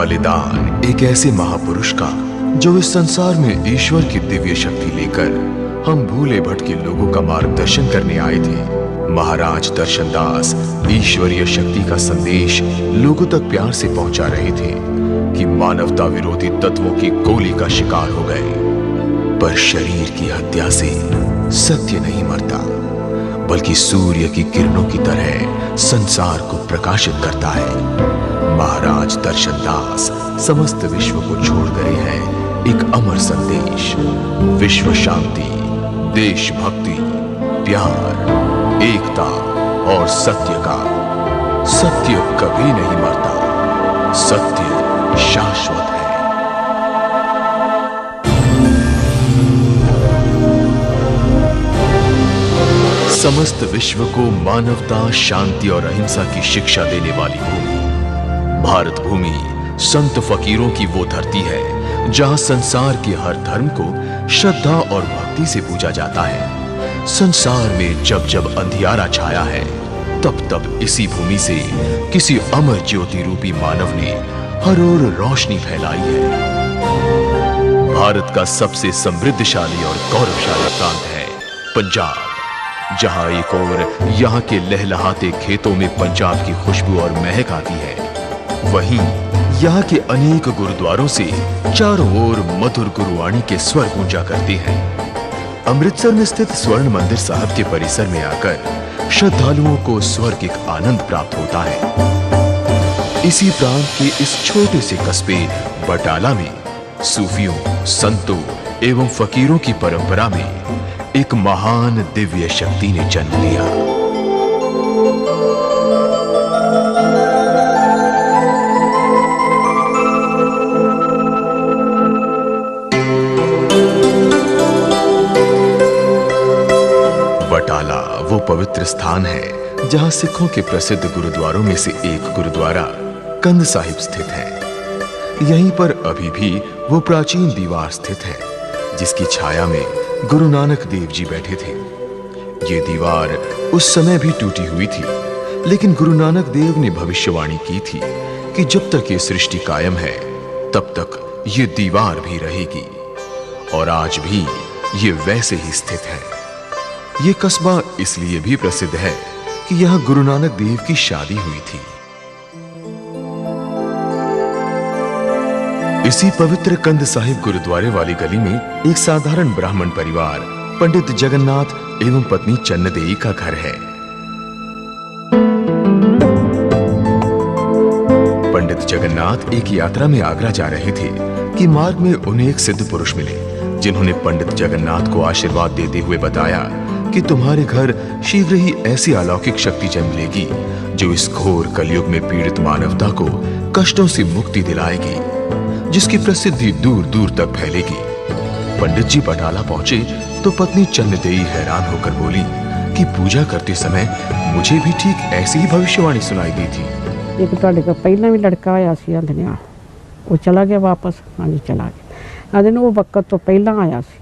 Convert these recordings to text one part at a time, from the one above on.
बलिदान एक ऐसे महापुरुष का जो इस संसार में ईश्वर की दिव्य शक्ति लेकर हम भूले भटके लोगों का मार्गदर्शन करने आए थे। महाराज दर्शनदास ईश्वरीय शक्ति का संदेश लोगों तक प्यार से पहुंचा रहे थे कि मानवता विरोधी तत्वों की गोली का शिकार हो गए। पर शरीर की हत्या से सत्य नहीं मरता, बल्कि सूर्य की किरणों की तरह संसार को प्रकाशित करता है। महाराज दर्शनदास समस्त विश्व को छोड़ गए हैं एक अमर संदेश, विश्व शांति, देशभक्ति, प्यार, एकता और सत्य का। सत्य कभी नहीं मरता, सत्य शाश्वत है। समस्त विश्व को मानवता, शांति और अहिंसा की शिक्षा देने वाली भूमि भारत भूमि संत फकीरों की वो धरती है जहां संसार के हर धर्म को श्रद्धा और भक्ति से पूजा जाता है। संसार में जब जब अंधियारा छाया है, तब तब इसी भूमि से किसी अमर ज्योति रूपी मानव ने हर ओर रोशनी फैलाई है। भारत का सबसे समृद्धशाली और गौरवशाली प्रांत है पंजाब, जहां एक ओर यहाँ के लहलहाते खेतों में पंजाब की खुशबू और महक आती है, वहीं यहाँ के अनेक गुरुद्वारों से चारों ओर मधुर गुरुवाणी के स्वर गूंजा करते हैं। अमृतसर में स्थित स्वर्ण मंदिर साहब के परिसर में आकर श्रद्धालुओं को स्वर्गिक आनंद प्राप्त होता है। इसी प्रांत के इस छोटे से कस्बे बटाला में सूफियों, संतों एवं फकीरों की परंपरा में एक महान दिव्य शक्ति ने जन्म लिया। बटाला वो पवित्र स्थान है जहां सिखों के प्रसिद्ध गुरुद्वारों में से एक गुरुद्वारा कंध साहिब स्थित है। यहीं पर अभी भी वो प्राचीन दीवार स्थित है जिसकी छाया में गुरु नानक देव जी बैठे थे। ये दीवार उस समय भी टूटी हुई थी, लेकिन गुरु नानक देव ने भविष्यवाणी की थी कि जब तक ये सृष्टि कायम है तब तक ये दीवार भी रहेगी, और आज भी ये वैसे ही स्थित है। ये कस्बा इसलिए भी प्रसिद्ध है कि यहाँ गुरु नानक देव की शादी हुई थी। इसी पवित्र कंध साहिब गुरुद्वारे वाली गली में एक साधारण ब्राह्मण परिवार पंडित जगन्नाथ एवं पत्नी चन्नदेई का घर है। पंडित जगन्नाथ एक यात्रा में आगरा जा रहे थे कि मार्ग में उन्हें एक सिद्ध पुरुष मिले, जिन्होंने पंडित जगन्नाथ को आशीर्वाद देते हुए बताया कि तुम्हारे घर शीघ्र ही ऐसी अलौकिक शक्ति जन्म लेगी जो इस घोर कलयुग में पीड़ित मानवता को कष्टों से मुक्ति दिलाएगी, जिसकी प्रसिद्धि दूर दूर तक फैलेगी। पंडित जी बटाला पहुंचे तो पत्नी चन्नदेई हैरान होकर बोली कि पूजा करते समय मुझे भी ठीक ऐसी ही भविष्यवाणी सुनाई दी थी। एक ਤੁਹਾਡੇ ਕੋਲ ਪਹਿਲਾਂ ਵੀ ਲੜਕਾ ਆਇਆ ਸੀ ਆਂਦੇ ਉਹ ਚਲਾ ਗਿਆ ਵਾਪਸ। ਹਾਂਜੀ ਚਲਾ ਗਿਆ। ਆਂਦੇ ਉਹ ਵਕਤ ਤੋਂ ਪਹਿਲਾਂ ਆਇਆ ਸੀ।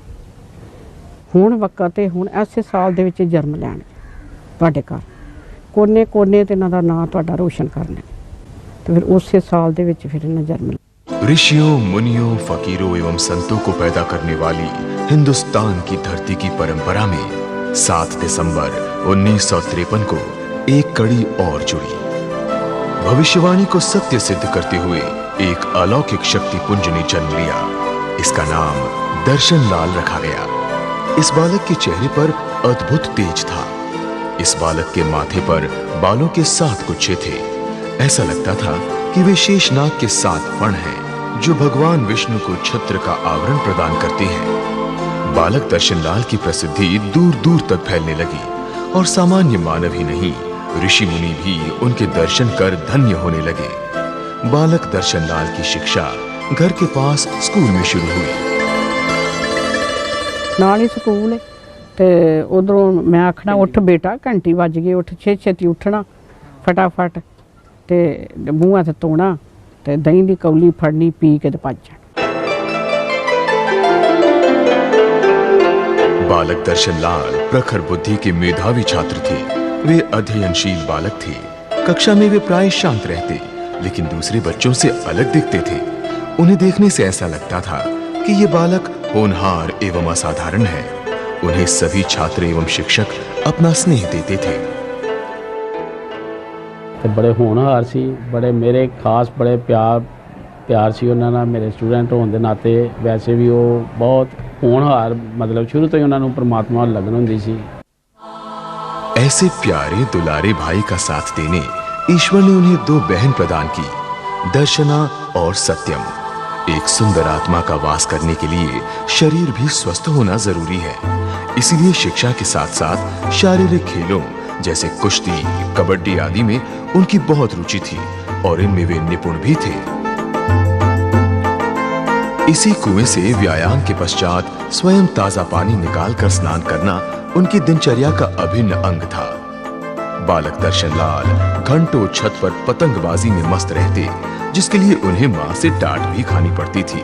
ਹੁਣ ਵਕਤ ਤੇ ਹੁਣ ਐਸੇ ਸਾਲ ਦੇ ਵਿੱਚ ਜਨਮ ਲੈਣ ਤੁਹਾਡੇ ਘਰ ਕੋਨੇ ਕੋਨੇ ਤੇ ਇਹਨਾਂ ਦਾ ਨਾਂ ਤੁਹਾਡਾ ਰੋਸ਼ਨ ਕਰਨਾ ਤੇ ਫਿਰ ਉਸੇ ਸਾਲ ਦੇ ਵਿੱਚ ਫਿਰ ਇਹਨਾਂ जन्म। ऋषियों, मुनियों, फकीरों एवं संतों को पैदा करने वाली हिंदुस्तान की धरती की परंपरा में 7 दिसंबर 1953 को एक कड़ी और जुड़ी। भविष्यवाणी को सत्य सिद्ध करते हुए एक अलौकिक शक्ति पुंज ने जन्म लिया। इसका नाम दर्शन लाल रखा गया। इस बालक के चेहरे पर अद्भुत तेज था। इस बालक के माथे पर बालों के 7 गुच्छे थे। ऐसा लगता था कि वे शेषनाग के 7 फण हैं जो भगवान विष्णु को छत्र का आवरण प्रदान करते हैं। बालक दर्शनलाल की प्रसिद्धि दूर दूर तक फैलने लगी और सामान्य मानव ही नहीं, ऋषि मुनि भी उनके दर्शन कर धन्य होने लगे। बालक दर्शनलाल की शिक्षा घर के पास स्कूल में शुरू हुई। नाल ही स्कूल है ते उधरों मैं आखना उठ बेटा घंटी बज गई, उठ छेती उठना फटाफट ते मूँह हथ धोना ते दही की कौली फड़नी पी के भज जाना। बालक दर्शनलाल प्रखर बुद्धि के मेधावी छात्र थे। वे अध्ययनशील बालक थे। कक्षा में वे प्राय शांत रहते, लेकिन दूसरे बच्चों से अलग दिखते थे। उन्हें देखने से ऐसा लगता था कि ये बालक होनहार एवं असाधारण है। उन्हें सभी छात्र एवं शिक्षक अपना स्नेह देते थे। ਤੇ बड़े होनहार सी, बड़े मेरे खास बड़े प्यार सी ਉਹਨਾਂ ਨਾਲ। ਮੇਰੇ ਸਟੂਡੈਂਟ ਹੋਣ ਦੇ ਨਾਤੇ ਵੈਸੇ ਵੀ ਉਹ ਬਹੁਤ ਹੋਣਹਾਰ, मतलब शुरू तो ही ਉਹਨਾਂ ਨੂੰ परमात्मा ਨਾਲ लगन ਹੁੰਦੀ ਸੀ। ऐसे प्यारे दुलारे भाई का साथ देने ईश्वर ने उन्हें 2 बहन प्रदान की, दर्शना और सत्यम। एक सुंदर आत्मा का वास करने के लिए शरीर भी स्वस्थ होना जरूरी है। इसीलिए शिक्षा के साथ साथ शारीरिक खेलों जैसे कुश्ती, कबड्डी आदि में उनकी बहुत रुचि थी और इनमें वे निपुण भी थे। इसी कुएं से व्यायाम के पश्चात स्वयं ताजा पानी निकालकर स्नान करना उनकी दिनचर्या का अभिन्न अंग था। बालक दर्शनलाल घंटों छत पर पतंगबाजी में मस्त रहते, जिसके लिए उन्हें मां से डांट भी खानी पड़ती थी।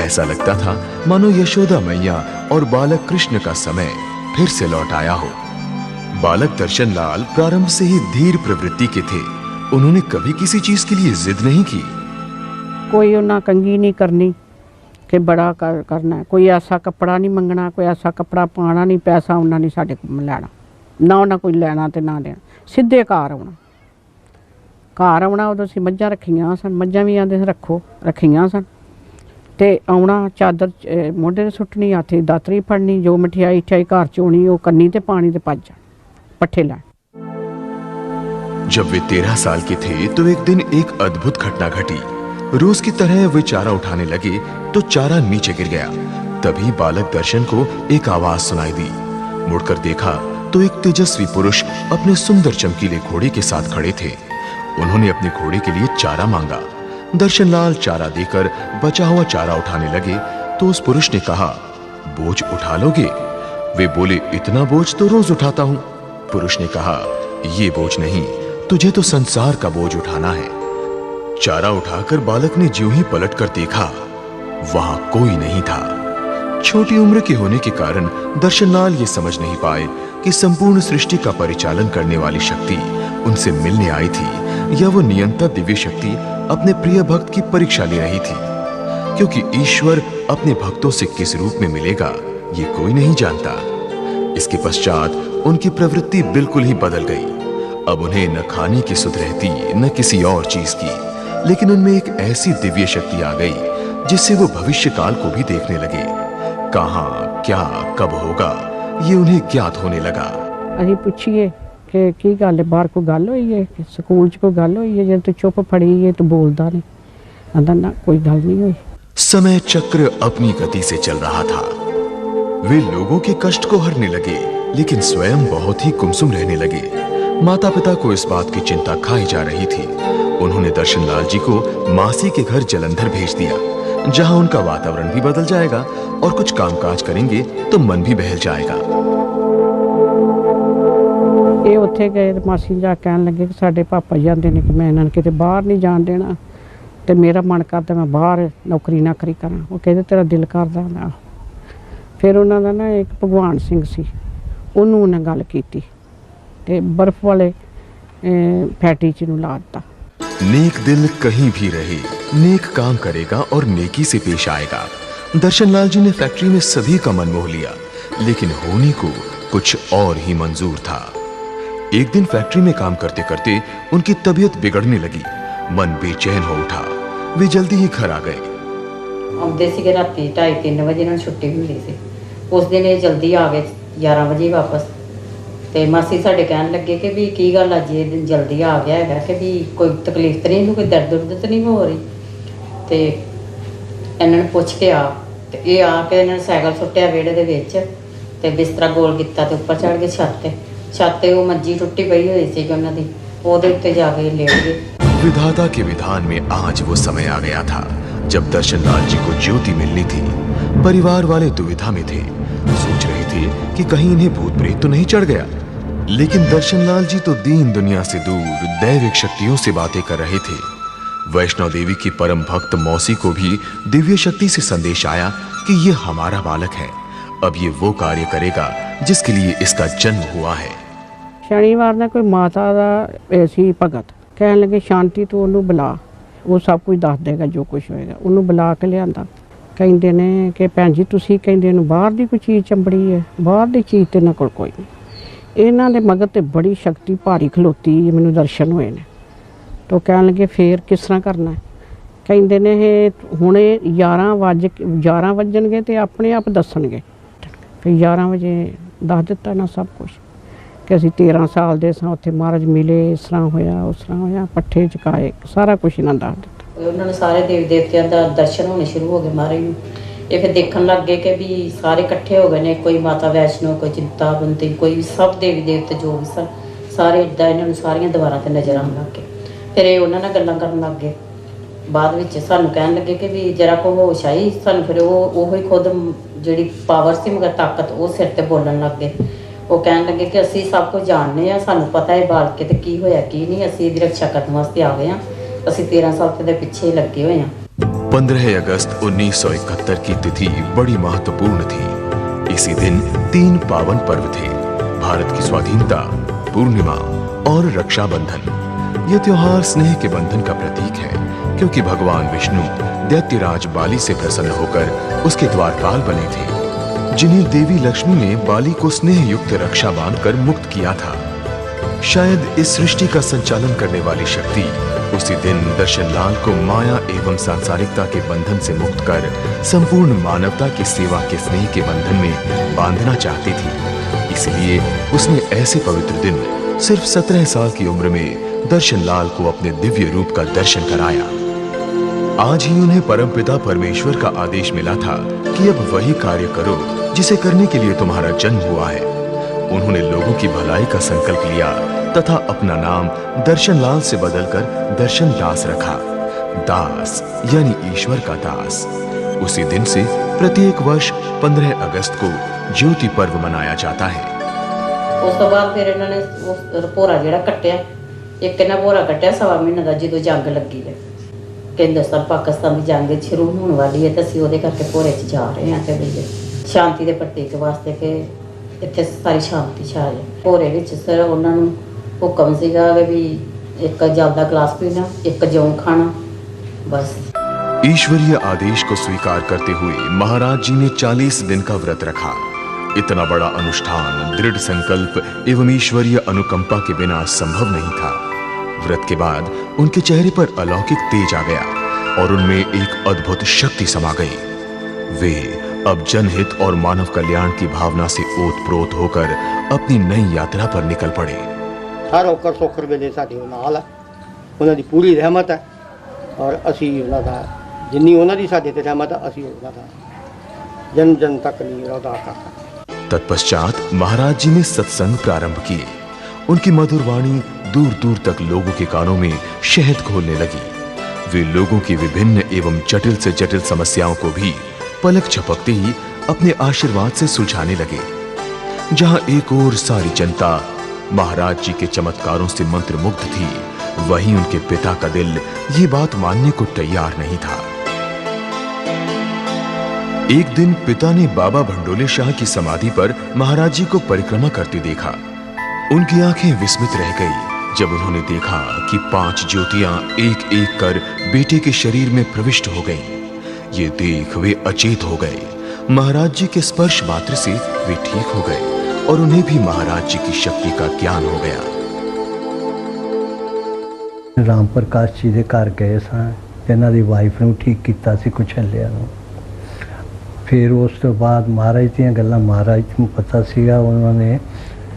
ऐसा लगता था मानो यशोदा मैया और बालक कृष्ण का समय फिर से लौट आया हो। बालक दर्शनलाल प्रारंभ से ही धीर प्रवृत्ति के थे। उन्होंने कभी किसी चीज के लिए जिद नहीं की। कोई उन्हें कंगी नहीं करनी कि बड़ा करना, कोई ऐसा कपड़ा नहीं मंगना, कोई ऐसा कपड़ा पाना नहीं, पैसा उन्हें नहीं साढ़े को लैना, ना उन्हें कोई लैना तो ना देना। सीधे घर आना उदों असीं मझां रखियां सन, मझां भी आंदे रखो, रखियां सन। ते आउणा चादर मोढे ते सुट्टनी, हत्थ दातरी फड़नी, जो मठियाई घर च होनी वो करनी ते पानी ते भज जाना पट्ठे लै। जब वे 13 साल के थे तो एक दिन एक अद्भुत घटना घटी। रोज की तरह वे चारा उठाने लगे तो चारा नीचे गिर गया। तभी बालक दर्शन को एक आवाज सुनाई दी। मुड़कर देखा तो एक तेजस्वी पुरुष अपने सुंदर चमकीले घोड़े के साथ खड़े थे। उन्होंने अपने घोड़े के लिए चारा मांगा। दर्शनलाल चारा देकर बचा हुआ चारा उठाने लगे तो उस पुरुष ने कहा, बोझ उठा लोगे? वे बोले, इतना बोझ तो रोज उठाता हूं। पुरुष ने कहा, ये बोझ नहीं, तुझे तो संसार का बोझ उठाना है। चारा उठाकर बालक ने ज्यों ही पलटकर देखा, वहां कोई नहीं था। छोटी उम्र के होने के कारण दर्शनलाल ये समझ नहीं पाए कि संपूर्ण सृष्टि का परिचालन करने वाली शक्ति उनसे मिलने आई थी या वो नियंता दिव्य शक्ति अपने प्रिय भक्त की परीक्षा ले रही थी। क्योंकि ईश्वर अपने भक्तों से किस रूप में मिलेगा ये कोई नहीं जानता। इसके पश्चात उनकी प्रवृत्ति बिल्कुल ही बदल गई। अब उन्हें न खाने की सुध रहती न किसी और चीज की, लेकिन उनमें एक ऐसी दिव्य शक्ति आ गई जिससे वो भविष्य काल को भी देखने लगे। कहाँ क्या कब होगा ये उन्हें ज्ञात होने लगा। अभी पूछिए कि की गल है, बाहर को गल हुई है, स्कूल च कोई गल हुई है, जे तू चुप फड़ी है तो बोलता नहीं। आंदा ना कोई गल नहीं हुई। समय चक्र अपनी गति से चल रहा था। वे लोगों के कष्ट को हरने लगे, लेकिन स्वयं बहुत ही गुमसुम रहने लगे। माता पिता को इस बात की चिंता खाई जा रही थी। उन्होंने दर्शनलाल जी को मासी के घर जलंधर भेज दिया, जहां उनका वातावरण भी बदल जाएगा और कुछ कामकाज करेंगे तो मन भी बहल जाएगा। ये उत्थे गए तो मासी जा कहन लगे कि साडे पापा जांदे ने कि मैं इन्हां नूं किते बाहर नहीं जान देना, ते मेरा मन करदा मैं बाहर नौकरी नाकरी करां। वो कहते तेरा दिल करदा ना। फिर उन्हां दा ना एक भगवान सिंह सी, उन्होंने उन्हें गल कीती ते बर्फ वाले फैक्ट्री च नूं ला दित्ता। नेक दिल कहीं भी रहे, नेक काम करेगा और नेकी से पेश आएगा। दर्शनलाल जी ने फैक्ट्री में सभी का मन मोह लिया, लेकिन होने को कुछ और ही मंजूर था। एक दिन फैक्ट्री में काम करते करते उनकी तबीयत बिगड़ने लगी, मन बेचैन हो उठा। वे जल्दी ही घर आ गए। आउंदे सीगे राती 2:30-3 वजे इन्हां नूं छुट्टी हुंदी सी। उस दिन ये जल्दी आ गए 11 वजे वापस। ते मासी साडे कहन लगे कि भी की गल अज ये दिन जल्दी आ गया है कि भी कोई तकलीफ तो नहीं, कोई दर्द दुर्द तो नहीं हो रही। ते इन्हां नूं पुछ के आ ते ये आके इन्हां ने साइकिल सुट्टिया विहड़े दे विच ते बिस्तरा गोल कीता ते उपर चढ़ गए छत ते वो मंजी टुट्टी पई हुई सी उन्हां दी, ओहदे उत्ते जाके लेट गए। विधाता के विधान में आज वो समय आ गया था जब दर्शनलाल जी को ज्योति मिलनी थी। परिवार वाले दुविधा में थे, सोच रहे थे कि कहीं इन्हें भूत प्रेत तो नहीं चढ़ गया। लेकिन दर्शनलाल जी तो दीन दुनिया से दूर दैविक शक्तियों से बातें कर रहे थे। वैष्णव देवी की परम भक्त मौसी को भी दिव्य शक्ति से संदेश आया कि ये हमारा बालक है, अब ये वो कार्य करेगा जिसके लिए इसका जन्म हुआ है। शनिवार ने कोई माता दा ऐसी भगत कहन लगे शांति तू उन्होंने बुला ਉਹ ਸਭ ਕੁਝ ਦੱਸ ਦੇਗਾ ਜੋ ਕੁਝ ਹੋਏਗਾ। ਉਹਨੂੰ ਬੁਲਾ ਕੇ ਲਿਆਂਦਾ, ਕਹਿੰਦੇ ਨੇ ਕਿ ਭੈਣ ਜੀ ਤੁਸੀਂ ਕਹਿੰਦੇ ਨੂੰ ਬਾਹਰ ਦੀ ਕੋਈ ਚੀਜ਼ ਚੰਬੜੀ ਹੈ, ਬਾਹਰ ਦੀ ਚੀਜ਼ ਤੇ ਇਹਨਾਂ ਕੋਲ ਕੋਈ ਨਹੀਂ। ਇਹਨਾਂ ਦੇ ਮਗਰ ਤੇ ਬੜੀ ਸ਼ਕਤੀ ਭਾਰੀ ਖਲੋਤੀ ਮੈਨੂੰ ਦਰਸ਼ਨ ਹੋਏ ਨੇ। ਤਾਂ ਕਹਿਣ ਲੱਗੇ ਫੇਰ ਕਿਸ ਤਰ੍ਹਾਂ ਕਰਨਾ ਹੈ? ਕਹਿੰਦੇ ਨੇ ਇਹ ਹੁਣ 11 ਵੱਜਣਗੇ ਤੇ ਆਪਣੇ ਆਪ ਦੱਸਣਗੇ। ਫਿਰ 11 ਵਜੇ ਦੱਸ ਦਿੱਤਾ ਨਾ ਸਭ ਕੁਝ ਕਿ ਅਸੀਂ 13 ਸਾਲ ਦੇ ਸਾਂ, ਉੱਥੇ ਮਹਾਰਾਜ ਮਿਲੇ, ਇਸ ਤਰ੍ਹਾਂ ਹੋਇਆ ਉਸ ਤਰ੍ਹਾਂ ਹੋਇਆ, ਪੱਠੇ ਚਕਾਏ, ਸਾਰਾ ਕੁਝ ਇਹਨਾਂ ਦੱਸ ਦਿੱਤਾ। ਉਹਨਾਂ ਨੂੰ ਸਾਰੇ ਦੇਵੀ ਦੇਵਤਿਆਂ ਦਾ ਦਰਸ਼ਨ ਹੋਣੇ ਸ਼ੁਰੂ ਹੋ ਗਏ ਮਹਾਰਾਜ ਨੂੰ। ਇਹ ਫਿਰ ਦੇਖਣ ਲੱਗ ਗਏ ਕਿ ਵੀ ਸਾਰੇ ਇਕੱਠੇ ਹੋ ਗਏ ਨੇ, ਕੋਈ ਮਾਤਾ ਵੈਸ਼ਨੋ, ਕੋਈ ਚਿੰਤਾਵੰਤੀ, ਕੋਈ ਸਭ ਦੇਵੀ ਦੇਵਤੇ ਜੋ ਵੀ ਸਨ ਸਾਰੇ ਇੱਦਾਂ ਇਹਨਾਂ ਨੂੰ ਸਾਰੀਆਂ ਦੀਵਾਰਾਂ ਤੇ ਨਜ਼ਰ ਆਉਣ ਲੱਗ ਗਏ। ਫਿਰ ਇਹ ਉਹਨਾਂ ਨਾਲ ਗੱਲਾਂ ਕਰਨ ਲੱਗ ਗਏ। ਬਾਅਦ ਵਿੱਚ ਸਾਨੂੰ ਕਹਿਣ ਲੱਗੇ ਕਿ ਵੀ ਜਰਾ ਕੋ ਹੋਸ਼ ਆਈ ਸਾਨੂੰ। ਫਿਰ ਉਹ ਹੀ ਖੁਦ ਜਿਹੜੀ ਪਾਵਰ ਸੀ ਮਗਰ ਤਾਕਤ, ਉਹ ਸਿਰ ਤੇ ਬੋਲਣ ਲੱਗ ਗਏ। ਉਹ ਕਹਿਣ ਲੱਗੇ ਕਿ ਅਸੀਂ ਸਭ ਕੁਝ ਜਾਣਦੇ ਹਾਂ, ਸਾਨੂੰ ਪਤਾ ਹੈ ਬਾਲ ਕੇ ਤੇ ਕੀ ਹੋਇਆ ਕੀ ਨਹੀਂ, ਅਸੀਂ ਇਹਦੀ ਰੱਖਿਆ ਕਰਨ ਵਾਸਤੇ ਆ ਗਏ ਹਾਂ, ਅਸੀਂ 13 ਸਾਲ ਦੇ ਪਿੱਛੇ ਹੀ ਲੱਗੇ ਹੋਏ ਹਾਂ। 15 अगस्त 1971 की तिथि बड़ी महत्वपूर्ण थी। इसी दिन 3 पावन पर्व थे: भारत की स्वाधीनता, पूर्णिमा और रक्षाबंधन। ये त्योहार स्नेह के बंधन का प्रतीक है, क्योंकि भगवान विष्णु दैत्यराज बाली से प्रसन्न होकर उसके द्वारपाल बने थे, जिन्हें देवी लक्ष्मी ने बाली को स्नेह युक्त रक्षा बांधकर मुक्त किया था। शायद इस सृष्टि का संचालन करने वाली शक्ति उसी दिन दर्शन लाल को माया एवं सांसारिकता के बंधन से मुक्त कर संपूर्ण मानवता की सेवा के स्नेह के बंधन में बांधना चाहती थी। इसलिए उसने ऐसे पवित्र दिन सिर्फ 17 साल की उम्र में दर्शन लाल को अपने दिव्य रूप का दर्शन कराया। आज ही उन्हें परमपिता परमेश्वर का आदेश मिला था कि अब वही कार्य करो जिसे करने के लिए तुम्हारा जन्म हुआ है। उन्होंने लोगों की भलाई का संकल्प लिया तथा अपना नाम दर्शन लाल से बदलकर दर्शन दास रखा। दास यानी ईश्वर का दास। उसी दिन से प्रत्येक वर्ष 15 अगस्त को ज्योति पर्व मनाया जाता है। उस तो बाद फिर इन्होंने भोरा ਜਿਹੜਾ ਕੱਟਿਆ, ਇੱਕ ਇਹਨਾਂ ਭੋਰਾ ਕੱਟਿਆ 1.5 ਮਹੀਨੇ ਦਾ, ਜਦੋਂ ਜੰਗ ਲੱਗੀ ਹੈ ਕਿ ਹਿੰਦੁਸਤਾਨ ਪਾਕਿਸਤਾਨ ਦੀ ਜੰਗ ਸ਼ੁਰੂ ਹੋਣ ਵਾਲੀ ਹੈ ਤੇ ਅਸੀਂ ਉਹਦੇ ਕਰਕੇ ਭੋਰੇ 'ਚ ਜਾ ਰਹੇ ਹਾਂ ਤੇ ਵੀ ਸ਼ਾਂਤੀ ਦੇ ਪ੍ਰਤੀਕ ਵਾਸਤੇ ਕਿ ਇੱਥੇ ਸਾਰੀ ਸ਼ਾਂਤੀ ਛਾ ਜਾਏ। ਭੋਰੇ ਵਿੱਚ ਸਰ ਉਹਨਾਂ ਨੂੰ ਹੁਕਮ ਸੀਗਾ ਵੀ ਇੱਕ ਜਲ ਦਾ ਗਲਾਸ पीना, एक जौ खाना, बस। ईश्वरीय आदेश को स्वीकार करते हुए महाराज जी ने 40 दिन का व्रत रखा। इतना बड़ा अनुष्ठान दृढ़ संकल्प एवं ईश्वरीय अनुकंपा के बिना संभव नहीं था। व्रत के बाद उनके चेहरे पर अलौकिक तेज आ गया और उनमें एक अद्भुत शक्ति समा गई। वे अब जनहित और मानव कल्याण की भावना से ओतप्रोत होकर अपनी नई यात्रा पर निकल पड़े। हर औकर सौखर वेले साडे नाल है, उन्हां दी पूरी रहमत है और असी उन्हां दा जिन्नी उन्हां दी साडे ते रहमत है असी उन्हां दा जन जन तक नहीं अदा करता। तत्पश्चात महाराज जी ने सत्संग प्रारंभ किए। उनकी मधुर वाणी दूर दूर तक लोगों के कानों में शहद घोलने लगी। वे लोगों की विभिन्न एवं जटिल से जटिल समस्याओं को भी पलक झपकते ही अपने आशीर्वाद से सुलझाने लगे। जहां एक ओर सारी जनता महाराज जी के चमत्कारों से मंत्रमुग्ध थी, वहीं उनके पिता का दिल ये बात मानने को तैयार नहीं था। एक दिन पिता ने बाबा भंडोले शाह की समाधि पर महाराज जी को परिक्रमा करते देखा। उनकी आंखें विस्मित रह गई जब उन्होंने देखा कि 5 ज्योतियां एक एक कर बेटे के शरीर में प्रविष्ट हो गईं। ये देख वे अचेत हो गए। महाराज जी के स्पर्श मात्र से वे ठीक हो गए और उन्हें भी महाराज जी की शक्ति का ज्ञान हो गया। राम प्रकाश जी के घर गए सां, इन्हां दी वाइफ नूं ठीक कीता सी कुछलिया नूं। फिर उस तो बाद महाराज दीयां गल्लां महाराज नूं पता सीगा। उन्होंने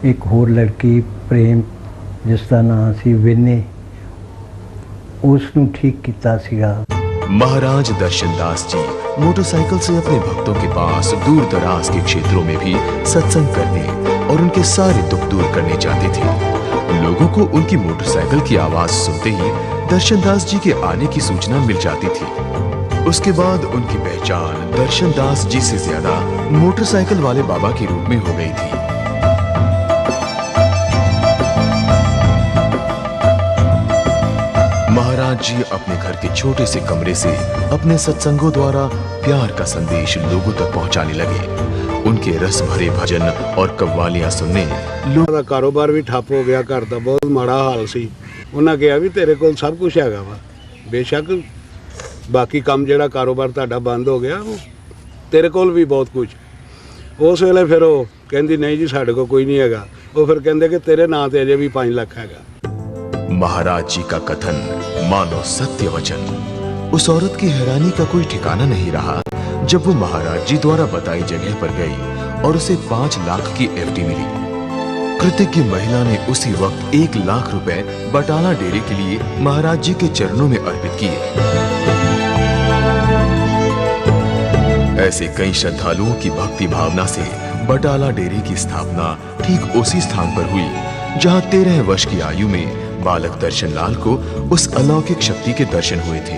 एक होर लड़की प्रेम जिसका नाम सी विने, उसनूं ठीक कीता सीगा। महाराज दर्शनदास जी मोटरसाइकिल से अपने भक्तों के पास दूर दराज के क्षेत्रों में भी सत्संग करने और उनके सारे दुख दूर करने जाते थे। लोगों को उनकी मोटरसाइकिल की आवाज सुनते ही दर्शनदास जी के आने की सूचना मिल जाती थी। उसके बाद उनकी पहचान दर्शनदास जी से ज्यादा मोटरसाइकिल वाले बाबा के रूप में हो गई थी। महाराज जी अपने घर के छोटे से कमरे से अपने सत्संगों द्वारा प्यार का संदेश लोगों तक पहुंचाने लगे। उनके रस भरे भजन और कव्वालियां सुनने लोगों का कारोबार भी ठप हो गया, घर का बहुत माड़ा हाल सी। उन्हें कहा भी तेरे को सब कुछ हैगा वा, बेशक बाकी काम जिहड़ा कारोबार तुहाडा बंद हो गया तेरे कोल भी बहुत कुछ। उस वेले फिर वो कहंदी नहीं जी साडे कोल कोई नहीं हैगा। वो फिर कहंदे कि तेरे नाम ते अजे भी 5 लाख हैगा। महाराज जी का कथन मानो सत्य वचन। उस औरत की हैरानी का कोई ठिकाना नहीं रहा जब वो महाराज जी द्वारा बताई जगह पर गई और उसे 5 लाख की एफडी मिली। कृतज्ञ महिला ने उसी वक्त 1 लाख रुपए बटाला डेरे के लिए महाराज जी के चरणों में अर्पित किए। ऐसे कई श्रद्धालुओं की भक्ति भावना से बटाला डेरे की स्थापना ठीक उसी स्थान पर हुई जहां 13 वर्ष की आयु में बालक दर्शन लाल को उस अलौकिक शक्ति के दर्शन हुए थे।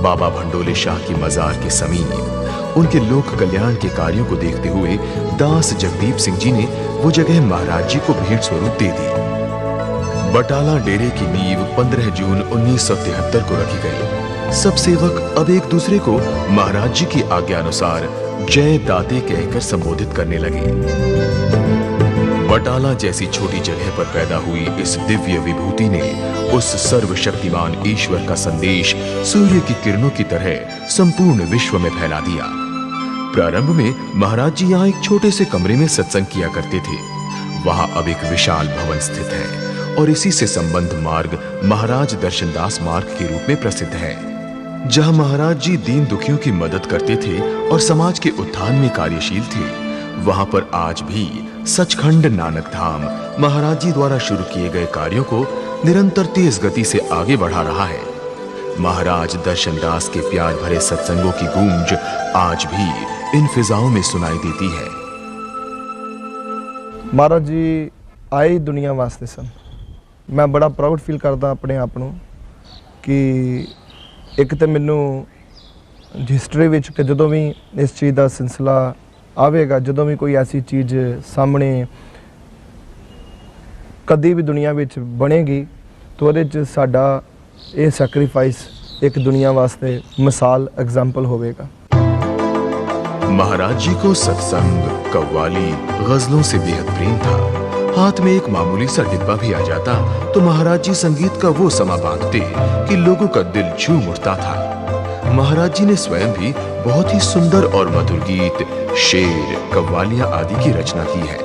बाबा भंडोले शाह की मजार के समीप उनके लोक कल्याण के कार्यों को देखते हुए दास जगदीप सिंह जी ने वो जगह महाराज जी को भेंट स्वरूप दे दी। बटाला डेरे की नींव 15 जून 1973 को रखी गई। सब सेवक अब एक दूसरे को महाराज जी की आज्ञा अनुसार जय दाते कहकर संबोधित करने लगे। बटाला जैसी छोटी जगह पर पैदा हुई इस दिव्य विभूति ने उस सर्वशक्तिमान ईश्वर का संदेश सूर्य की किरणों की तरह संपूर्ण विश्व में फैला दिया। प्रारंभ में महाराज जी यहाँ एक छोटे से कमरे में सत्संग किया करते थे। वहां अब एक विशाल भवन स्थित है और इसी से संबंध मार्ग महाराज दर्शनदास मार्ग के रूप में प्रसिद्ध है, जहां महाराज जी दीन दुखियों की मदद करते थे और समाज के उत्थान में कार्यशील थे। वहां पर आज भी सचखंड नानक धाम महाराज जी द्वारा शुरू किए गए कार्यों को निरंतर तेज गति से आगे बढ़ा रहा है। महाराज दर्शनदास के प्यार भरे सत्संगों की गूंज आज भी इन फिजाओं में सुनाई देती है। महाराज जी आए दुनिया वास्ते सन। मैं बड़ा प्राउड फील करदा अपने आप नूं कि एक तो मैनू हिस्टरी विच कि जदों भी इस चीज़ का सिलसिला आवेगा, जदों भी कोई ऐसी चीज़ सामने कदी भी दुनिया विच बनेगी तो उहदे च साडा ये सैक्रीफाइस एक दुनिया वास्ते मिसाल एग्जाम्पल होवेगा। महाराज जी को सत्संग, कव्वाली, गजलों से बेहद प्रेम था। हाथ में एक मामूली सा डिब्बा भी आ जाता तो महाराज जी संगीत का वो समा बांधते कि लोगों का दिल झूम उठता था। महाराज जी ने स्वयं भी बहुत ही सुंदर और मधुर गीत, शेर, कव्वालियां आदि की रचना की है।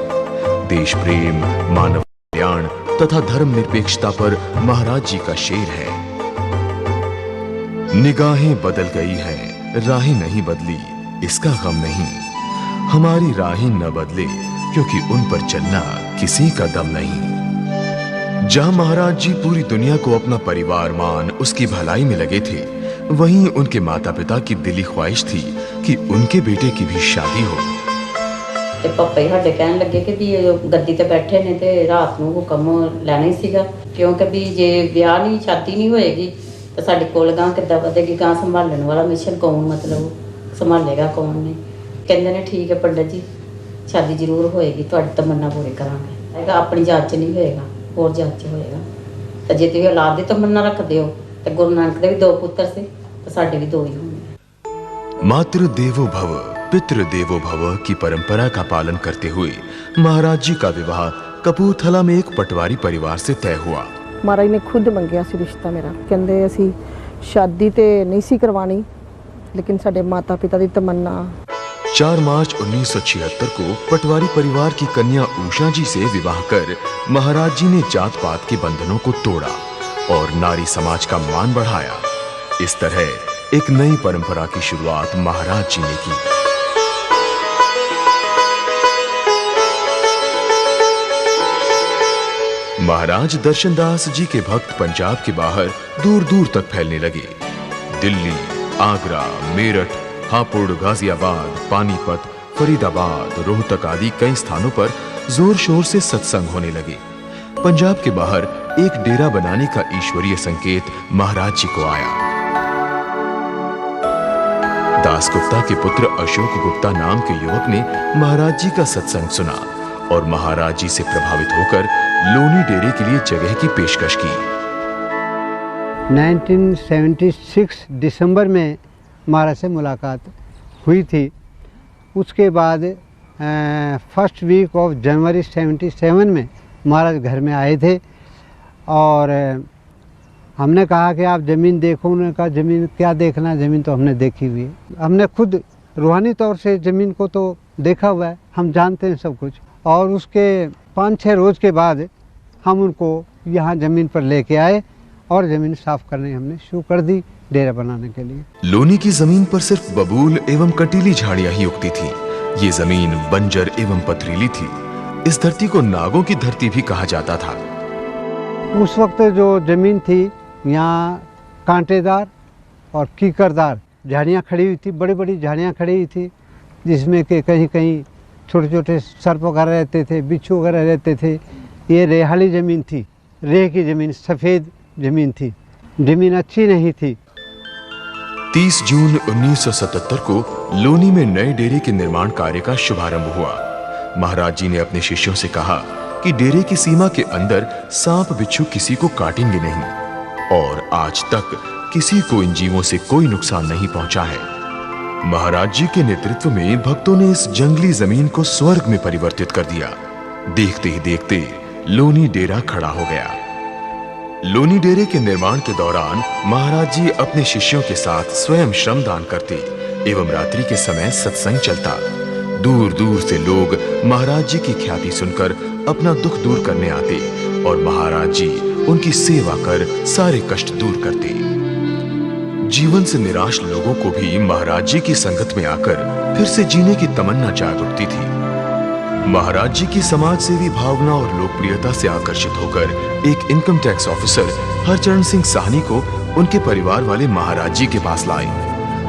देश प्रेम, मानव कल्याण तथा धर्म निरपेक्षता पर महाराज जी का शेर है। निगाहें बदल गई हैं, राहें नहीं बदली, इसका गम नहीं। हमारी राहें न बदले क्योंकि उन पर चलना किसी का दम नहीं। जहां महाराज जी पूरी दुनिया को अपना परिवार मान उसकी भलाई में लगे थे, वहीं उनके माता पिता की दिली ख्वाहिश थी कि उनके बेटे की भी शादी हो। ਤੇ ਪਾਪਾ ਹੀ ਸਾਡੇ ਕਹਿਣ ਲੱਗੇ ਕਿ ਵੀ ਗੱਦੀ ਤੇ ਬੈਠੇ ਨੇ ਤੇ ਰਾਤ ਨੂੰ ਹੁਕਮ ਲੈਣਾ ਹੀ ਸੀਗਾ, ਕਿਉਂਕਿ ਵੀ ਜੇ ਵਿਆਹ ਨਹੀਂ ਸ਼ਾਦੀ ਨਹੀਂ ਹੋਏਗੀ ਤਾਂ ਸਾਡੇ ਕੋਲ ਗਾਂ ਕਿੱਦਾਂ ਵਧੇਗੀ, ਗਾਂ ਸੰਭਾਲਣ ਵਾਲਾ ਮਿਸ਼ਨ ਕੌਣ, ਮਤਲਬ ਸੰਭਾਲੇਗਾ ਕੌਣ ਨੇ। ਕਹਿੰਦੇ ਨੇ ਠੀਕ ਹੈ ਪੰਡਤ ਜੀ, ਸ਼ਾਦੀ ਜ਼ਰੂਰ ਹੋਏਗੀ, ਤੁਹਾਡੀ ਤਮੰਨਾ ਪੂਰੀ ਕਰਾਂਗੇ। ਹੈਗਾ ਆਪਣੀ ਜਾਤ 'ਚ ਨਹੀਂ ਹੋਏਗਾ, ਹੋਰ ਜਾਤ 'ਚ ਹੋਏਗਾ। ਤਾਂ ਜੇ ਤੁਸੀਂ ਔਲਾਦ ਦੀ ਤਮੰਨਾ ਰੱਖਦੇ ਹੋ ਤੇ ਗੁਰੂ ਨਾਨਕ ਦੇ ਵੀ 2 ਪੁੱਤਰ ਸੀ ਤਾਂ ਸਾਡੇ ਵੀ 2 ਹੀ ਹੋਣਗੇ। मातृ देवो भव, पितृ देवो भव की परंपरा का पालन करते हुए महाराज जी का विवाह कपूरथला में एक पटवारी परिवार से तय हुआ। महाराज ने खुद मंगिया सी रिश्ता मेरा, कहंदे असी शादी ते नहीं सी करवानी लेकिन साडे माता पिता दी तमन्ना। 4 मार्च 1976 को पटवारी परिवार की कन्या उषा जी से विवाह कर महाराज जी ने जात पात के बंधनों को तोड़ा और नारी समाज का मान बढ़ाया। इस तरह एक नई परंपरा की शुरुआत महाराज जी ने की। महाराज दर्शनदास जी के भक्त पंजाब के बाहर दूर दूर तक फैलने लगे। दिल्ली, आगरा, मेरठ, हापुड़, गाजियाबाद, पानीपत, फरीदाबाद, रोहतक आदि कई स्थानों पर जोर शोर से सत्संग होने लगे। पंजाब के बाहर एक डेरा बनाने का ईश्वरीय संकेत महाराज जी को आया। दास गुप्ता के पुत्र अशोक गुप्ता नाम के युवक ने महाराज जी का सत्संग सुना और महाराज जी से प्रभावित होकर लोनी डेरे के लिए जगह की पेशकश की। 1976 दिसंबर में महाराज से मुलाकात हुई थी। उसके बाद फर्स्ट वीक ऑफ जनवरी 77 में महाराज घर में आए थे और हमने कहा कि आप ज़मीन देखो, उन्होंने कहा ज़मीन क्या देखना है, ज़मीन तो हमने देखी हुई है। हमने खुद रूहानी तौर से ज़मीन को तो देखा हुआ है, हम जानते हैं सब कुछ। और उसके 5-6 रोज़ के बाद हम उनको यहाँ ज़मीन पर लेके आए और ज़मीन साफ़ करने हमने शुरू कर दी डेरा बनाने के लिए। लोनी की जमीन पर सिर्फ बबूल एवं कटीली झाड़ियां ही उगती थी। ये जमीन बंजर एवं पथरीली थी। इस धरती को नागों की धरती भी कहा जाता था। उस वक्त जो ज़मीन थी यहाँ कांटेदार और कीकरदार झाड़ियाँ खड़ी हुई थी, बड़ी बड़ी झाड़ियाँ खड़ी हुई थी, जिसमें कि कहीं कहीं छोटे छोटे सर्प वगैरह रहते थे, बिच्छू वगैरह रहते थे। ये रेहाली ज़मीन थी, रेह की ज़मीन, सफ़ेद ज़मीन थी, ज़मीन अच्छी नहीं थी। 30 जून 1977 को लोनी में नए डेरे के निर्माण कार्य का शुभारंभ हुआ। महाराज जी ने अपने शिष्यों से कहा कि डेरे की सीमा के अंदर सांप बिच्छू किसी को काटेंगे नहीं, और आज तक किसी को इन जीवों से कोई नुकसान नहीं पहुंचा है। महाराज जी के नेतृत्व में भक्तों ने इस जंगली जमीन को स्वर्ग में परिवर्तित कर दिया। देखते ही देखते लोनी डेरा खड़ा हो गया। लोनी डेरे के निर्माण के दौरान महाराज जी अपने शिष्यों के साथ स्वयं श्रमदान करते एवं रात्रि के समय सत्संग चलता। दूर दूर से लोग महाराज जी की ख्याति सुनकर अपना दुख दूर करने आते और महाराज जी उनकी सेवा कर सारे कष्ट दूर करते। जीवन से निराश लोगों को भी महाराज जी की संगत में आकर फिर से जीने की तमन्ना जाग उठती थी। महाराज जी की समाज सेवी भावना और लोकप्रियता से आकर्षित होकर एक income tax officer Harcharan Singh Sahni को उनके परिवार वाले महाराज जी के पास लाए।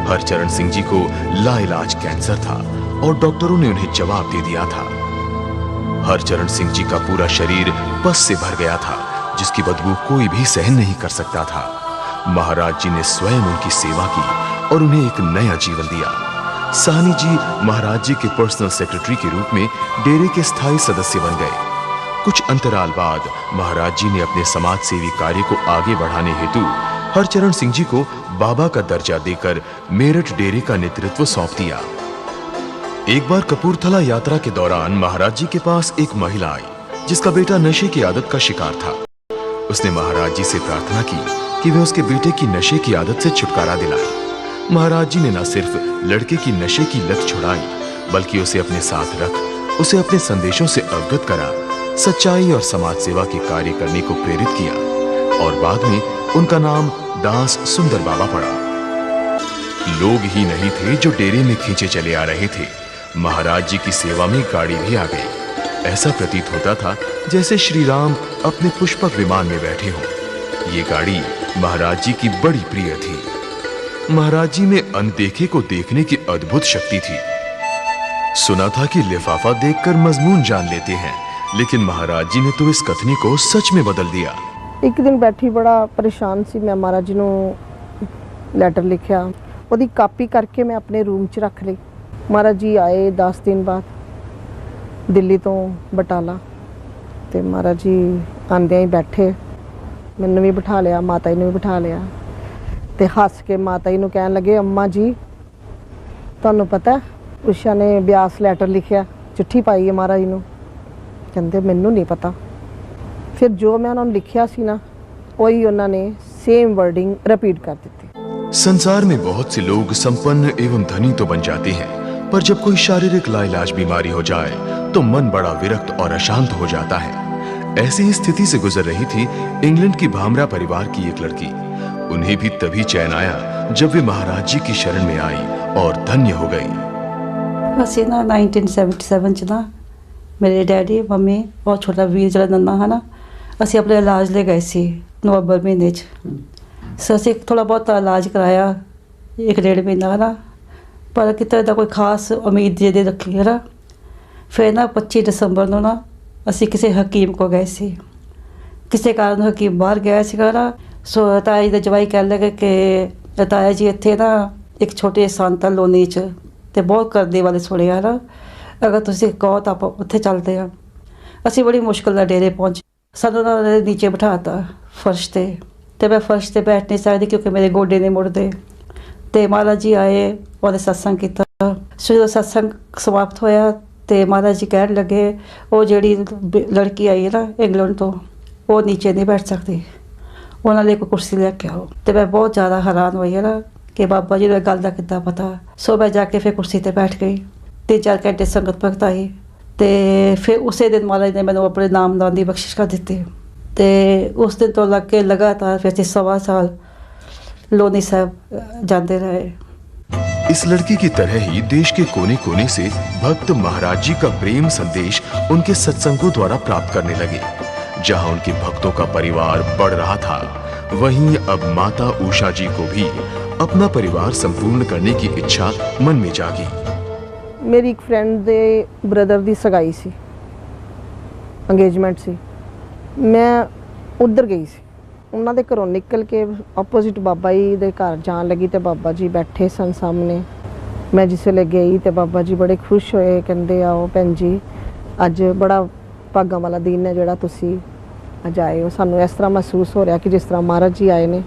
हरचरण सिंह जी को लाइलाज कैंसर था और डॉक्टरों ने उन्हें जवाब दे दिया था। हरचरण सिंह जी का पूरा शरीर पस से भर गया था, जिसकी बदबू कोई भी सहन नहीं कर सकता था। महाराज जी ने स्वयं उनकी सेवा की और उन्हें एक नया जीवन दिया। साहनी जी महाराज जी के पर्सनल सेक्रेटरी के रूप में डेरे के स्थायी सदस्य बन गए। कुछ अंतराल बाद महाराज जी ने अपने समाज सेवी कार्य को आगे बढ़ाने हेतु हरचरण सिंह जी को बाबा का दर्जा देकर मेरठ डेरे का नेतृत्व सौंप दिया। एक बार कपूरथला यात्रा के दौरान महाराज जी के पास एक महिला आई जिसका बेटा नशे की आदत का शिकार था। उसने महाराज जी से प्रार्थना की कि वे उसके बेटे की नशे की आदत से छुटकारा दिलाएं। महाराज जी ने न सिर्फ लड़के की नशे की लत छुड़ाई, बल्कि उसे अपने साथ रख उसे अपने संदेशों से अवगत करा, सच्चाई और समाज सेवा के कार्य करने को प्रेरित किया और बाद में उनका नाम दास सुंदर बाबा पड़ा। लोग ही नहीं थे जो डेरे में खींचे चले आ रहे थे, महाराज जी की सेवा में गाड़ी भी आ गई। ऐसा प्रतीत होता था जैसे श्री राम अपने पुष्पक विमान में बैठे हों। ये गाड़ी महाराज जी की बड़ी प्रिय थी। महाराज जी में अनदेखे को देखने की अद्भुत शक्ति थी। सुना था कि लिफाफा देखकर मजमून जान लेते हैं, लेकिन महाराज जी ने तो इस कथनी को सच में बदल दिया। एक दिन बैठी बड़ा परेशान सी, मैं महाराज जी ਨੂੰ ਲੈਟਰ ਲਿਖਿਆ, ਉਹਦੀ ਕਾਪੀ ਕਰਕੇ ਮੈਂ ਆਪਣੇ ਰੂਮ 'ਚ ਰੱਖ ਲਈ। महाराज जी आए 10 दिन बाद दिल्ली तो बटाला, तो महाराज जी आंदे ही बैठे, मैनू भी बिठा लिया, माता जी ने भी बिठा लिया, तो हस के माता जी नूं कहन लगे, अम्मा जी तुहानूं पता उषा ने ब्यास लैटर लिखिया, चिट्ठी पाई है महाराज जी नूं? कहंदे मैनू नहीं पता। फिर जो मैं उन्होंने लिखिया सी ना, वही उन्होंने सेम वर्डिंग रिपीट कर दी। संसार में बहुत से लोग संपन्न एवं धनी तो बन जाते हैं, पर जब कोई शारीरिक लाइलाज बीमारी हो जाए तो मन बड़ा विरक्त और अशांत हो जाता है। ऐसी ही स्थिति से गुजर रही थी इंग्लैंड की भामरा परिवार की एक लड़की। उन्हें भी तभी चैन आया जब वे महाराज जी की शरण में आई और धन्य हो गई। ਅਸੀਂ ਨਾ 1977 ਚ ਨਾ ਮੇਰੇ ਡੈਡੀ ਮੰਮੀ और छोटा ਵੀਰ ਜਿਹੜਾ ਨੰਨਾ ਹੈ ਨਾ, ਅਸੀਂ ਆਪਣੇ ਇਲਾਜ ਲਈ ਗਏ ਸੀ ਨਵੰਬਰ ਮਹੀਨੇ ਚ। ਸੋ ਅਸੀਂ ਥੋੜਾ ਬਹੁਤ ਇਲਾਜ ਕਰਾਇਆ 1-1.5 ਮਹੀਨਾ ਹੈ ਨਾ, ਪਰ ਕਿਤੇ ਦਾ ਕੋਈ ਖਾਸ ਉਮੀਦ ਜਿਹਦੇ ਰੱਖੀ ਹੈ ਨਾ। ਫਿਰ ਨਾ 25 ਦਸੰਬਰ ਨੂੰ ਨਾ ਅਸੀਂ ਕਿਸੇ ਹਕੀਮ ਕੋ ਗਏ ਸੀ, ਕਿਸੇ ਕਾਰਨ ਹਕੀਮ ਬਾਹਰ ਗਿਆ ਸੀਗਾ ਨਾ। ਸੋ ਤਾਇਆ ਜੀ ਦਾ ਜਵਾਈ ਕਹਿਣ ਲੱਗੇ ਕਿ ਤਾਇਆ ਜੀ ਇੱਥੇ ਨਾ ਇੱਕ ਛੋਟੇ ਸੰਤ ਲੋਨੀ 'ਚ ਤੇ ਬਹੁਤ ਕਰਦੇ ਵਾਲੇ ਸੁਣਿਆ ਨਾ, ਅਗਰ ਤੁਸੀਂ ਕਹੋ ਤਾਂ ਆਪਾਂ ਉੱਥੇ ਚੱਲਦੇ ਹਾਂ। ਅਸੀਂ ਬੜੀ ਮੁਸ਼ਕਿਲ ਨਾਲ ਡੇਰੇ ਪਹੁੰਚੇ। ਸਾਨੂੰ ਉਹਨਾਂ ਨੇ ਨੀਚੇ ਬਿਠਾਤਾ ਫਰਸ਼ ਤੇ ਮੈਂ ਫਰਸ਼ ਤੇ ਬੈਠ ਨਹੀਂ ਸਕਦੀ ਕਿਉਂਕਿ ਮੇਰੇ ਗੋਡੇ ਨਹੀਂ ਮੁੜਦੇ। ਤੇ ਮਹਾਰਾਜ ਜੀ ਆਏ, ਉਹਨੇ ਸਤਸੰਗ ਕੀਤਾ। ਸੋ ਜਦੋਂ ਸਤਸੰਗ ਸਮਾਪਤ ਹੋਇਆ ਤੇ ਮਹਾਰਾਜ ਜੀ ਕਹਿਣ ਲੱਗੇ, ਉਹ ਜਿਹੜੀ ਲੜਕੀ ਆਈ ਹੈ ਨਾ ਇੰਗਲੈਂਡ ਤੋਂ, ਉਹ ਨੀਚੇ ਨਹੀਂ ਬੈਠ ਸਕਦੀ, ਉਹਨਾਂ ਲਈ ਇੱਕ ਕੁਰਸੀ ਲੈ ਕੇ ਆਓ। ਤੇ ਮੈਂ ਬਹੁਤ ਜ਼ਿਆਦਾ ਹੈਰਾਨ ਹੋਈ ਨਾ ਕਿ ਬਾਬਾ ਜੀ ਨੂੰ ਇਹ ਗੱਲ ਦਾ ਕਿੱਦਾਂ ਪਤਾ। ਸੋ ਮੈਂ ਜਾ ਕੇ ਫਿਰ ਕੁਰਸੀ ਤੇ ਬੈਠ ਗਈ, 3-4 ਘੰਟੇ ਸੰਗਤ ਭਗਤ ਆਈ ਤੇ ਫਿਰ ਉਸੇ ਦਿਨ ਮਹਾਰਾਜ ਨੇ ਮੈਨੂੰ ਆਪਣੇ ਨਾਮਦਾਨ ਦੀ ਬਖਸ਼ਿਸ਼ ਕਰ ਦਿੱਤੀ। ਤੇ ਉਸ ਦਿਨ ਤੋਂ ਲੱਗ ਕੇ ਲਗਾਤਾਰ ਫਿਰ 1.25 साल लोनी साहब जाते रहे। इस लड़की की तरह ही देश के कोने कोने से भक्त महाराज जी का प्रेम संदेश उनके सत्संगों द्वारा प्राप्त करने लगे। जहां उनके भक्तों का परिवार बढ़ रहा था, वहीं अब माता उषा जी को भी अपना परिवार संपूर्ण करने की इच्छा मन में जागी। मेरी एक फ्रेंड दे ब्रदर दी सगाई सी, अंगेजमेंट सी। मैं उधर गई सी, ਉਹਨਾਂ ਦੇ ਘਰੋਂ ਨਿਕਲ ਕੇ ਆਪੋਜ਼ਿਟ ਬਾਬਾ ਜੀ ਦੇ ਘਰ ਜਾਣ ਲੱਗੀ ਤੇ ਬਾਬਾ ਜੀ ਬੈਠੇ ਸਨ ਸਾਹਮਣੇ। ਮੈਂ ਜਿਸ ਵੇਲੇ ਗਈ ਤੇ ਬਾਬਾ ਜੀ ਬੜੇ ਖੁਸ਼ ਹੋਏ, ਕਹਿੰਦੇ ਆਓ ਭੈਣ ਜੀ, ਅੱਜ ਬੜਾ ਭਾਗਾਂ ਵਾਲਾ ਦਿਨ ਹੈ ਜਿਹੜਾ ਤੁਸੀਂ ਅੱਜ ਆਏ ਹੋ। ਸਾਨੂੰ ਇਸ ਤਰ੍ਹਾਂ ਮਹਿਸੂਸ ਹੋ ਰਿਹਾ ਕਿ ਜਿਸ ਤਰ੍ਹਾਂ ਮਹਾਰਾਜ ਜੀ ਆਏ ਨੇ।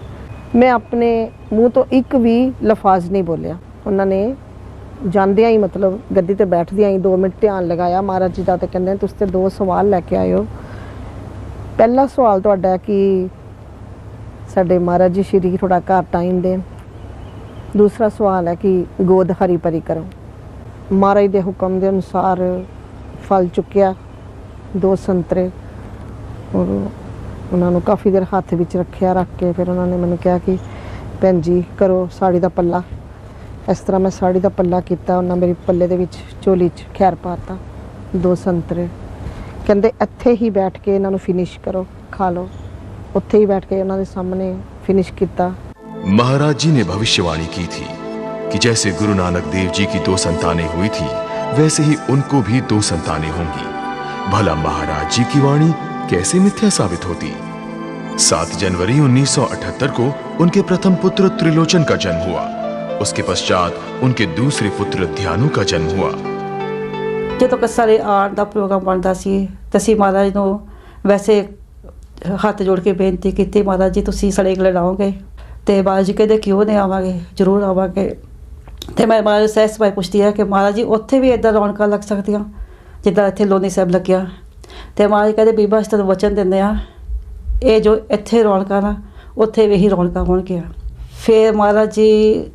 ਮੈਂ ਆਪਣੇ ਮੂੰਹ ਤੋਂ ਇੱਕ ਵੀ ਲਫ਼ਜ਼ ਨਹੀਂ ਬੋਲਿਆ। ਉਹਨਾਂ ਨੇ ਜਾਂਦਿਆਂ ਹੀ ਮਤਲਬ ਗੱਡੀ ਤੇ ਬੈਠਦਿਆਂ ਹੀ 2 ਮਿੰਟ ਧਿਆਨ ਲਗਾਇਆ ਮਹਾਰਾਜ ਜੀ ਦਾ ਤੇ ਕਹਿੰਦੇ ਤੁਸੀਂ ਤੇ 2 ਸਵਾਲ ਲੈ ਕੇ ਆਏ ਹੋ। ਪਹਿਲਾ ਸਵਾਲ ਤੁਹਾਡਾ ਕਿ ਸਾਡੇ ਮਹਾਰਾਜ ਜੀ ਸ਼੍ਰੀ ਥੋੜਾ ਘਰ ਟਾਈਮ ਦੇਣ। ਦੂਸਰਾ ਸਵਾਲ ਹੈ ਕਿ ਗੋਦ ਹਰੀ ਭਰੀ ਕਰੋ। ਮਹਾਰਾਜ ਦੇ ਹੁਕਮ ਦੇ ਅਨੁਸਾਰ ਫਲ ਚੁੱਕਿਆ 2 ਸੰਤਰੇ ਔਰ ਉਹਨਾਂ ਨੂੰ ਕਾਫੀ ਦੇਰ ਹੱਥ ਵਿੱਚ ਰੱਖਿਆ। ਰੱਖ ਕੇ ਫਿਰ ਉਹਨਾਂ ਨੇ ਮੈਨੂੰ ਕਿਹਾ ਕਿ ਭੈਣ ਜੀ ਕਰੋ ਸਾੜੀ ਦਾ ਪੱਲਾ। ਇਸ ਤਰ੍ਹਾਂ ਮੈਂ ਸਾੜੀ ਦਾ ਪੱਲਾ ਕੀਤਾ। ਉਹਨਾਂ ਮੇਰੀ ਪੱਲੇ ਦੇ ਵਿੱਚ ਝੋਲੀ 'ਚ ਖੈਰ ਪਾਤਾ 2 ਸੰਤਰੇ। ਕਹਿੰਦੇ ਇੱਥੇ ਹੀ ਬੈਠ ਕੇ ਇਹਨਾਂ ਨੂੰ ਫਿਨਿਸ਼ ਕਰੋ, ਖਾ ਲਓ। ਉੱਥੇ ਹੀ बैठ के उन्होंने सामने फिनिश किया। महाराज जी ने भविष्यवाणी की थी कि जैसे गुरु नानक देव जी की 2 संतानें हुई थी, वैसे ही उनको भी 2 संतानें होंगी। भला महाराज जी की वाणी कैसे मिथ्या साबित होती। 7 जनवरी 1978 को उनके प्रथम पुत्र त्रिलोचन का जन्म हुआ। उसके पश्चात उनके दूसरे पुत्र ध्यानु का जन्म हुआ। ਜਦੋਂ ਕਸਾਰੇ ਆਉਣ ਦਾ ਪ੍ਰੋਗਰਾਮ ਬਣਦਾ ਸੀ ਤੇ ਅਸੀਂ ਮਹਾਰਾਜ ਨੂੰ ਵੈਸੇ ਹੱਥ ਜੋੜ ਕੇ ਬੇਨਤੀ ਕੀਤੀ, ਮਹਾਰਾਜ ਜੀ ਤੁਸੀਂ ਸਾਡੇ ਇੰਗਲੈਂਡ ਆਓਗੇ? ਤੇ ਮਹਾਰਾਜ ਜੀ ਕਹਿੰਦੇ ਕਿਉਂ ਨਹੀਂ ਆਵਾਂਗੇ, ਜ਼ਰੂਰ ਆਵਾਂਗੇ। ਤੇ ਮੈਂ ਮਹਾਰਾਜ ਸਾਹਿਬ ਸਵਾਈ ਪੁੱਛਦੀ ਆ ਕਿ ਮਹਾਰਾਜ ਜੀ ਉੱਥੇ ਵੀ ਇੱਦਾਂ ਰੌਣਕਾਂ ਲੱਗ ਸਕਦੀਆਂ ਜਿੱਦਾਂ ਇੱਥੇ ਲੋਨੀ ਸਾਹਿਬ ਲੱਗਿਆ? ਤੇ ਮਹਾਰਾਜ ਕਹਿੰਦੇ ਬੀਬਾ ਅਸੀਂ ਤੁਹਾਨੂੰ ਵਚਨ ਦਿੰਦੇ ਆ, ਇਹ ਜੋ ਇੱਥੇ ਰੌਣਕਾਂ ਨਾ ਉੱਥੇ ਵੀ ਇਹੀ ਰੌਣਕਾਂ ਹੋਣਗੀਆਂ। ਫਿਰ ਮਹਾਰਾਜ ਜੀ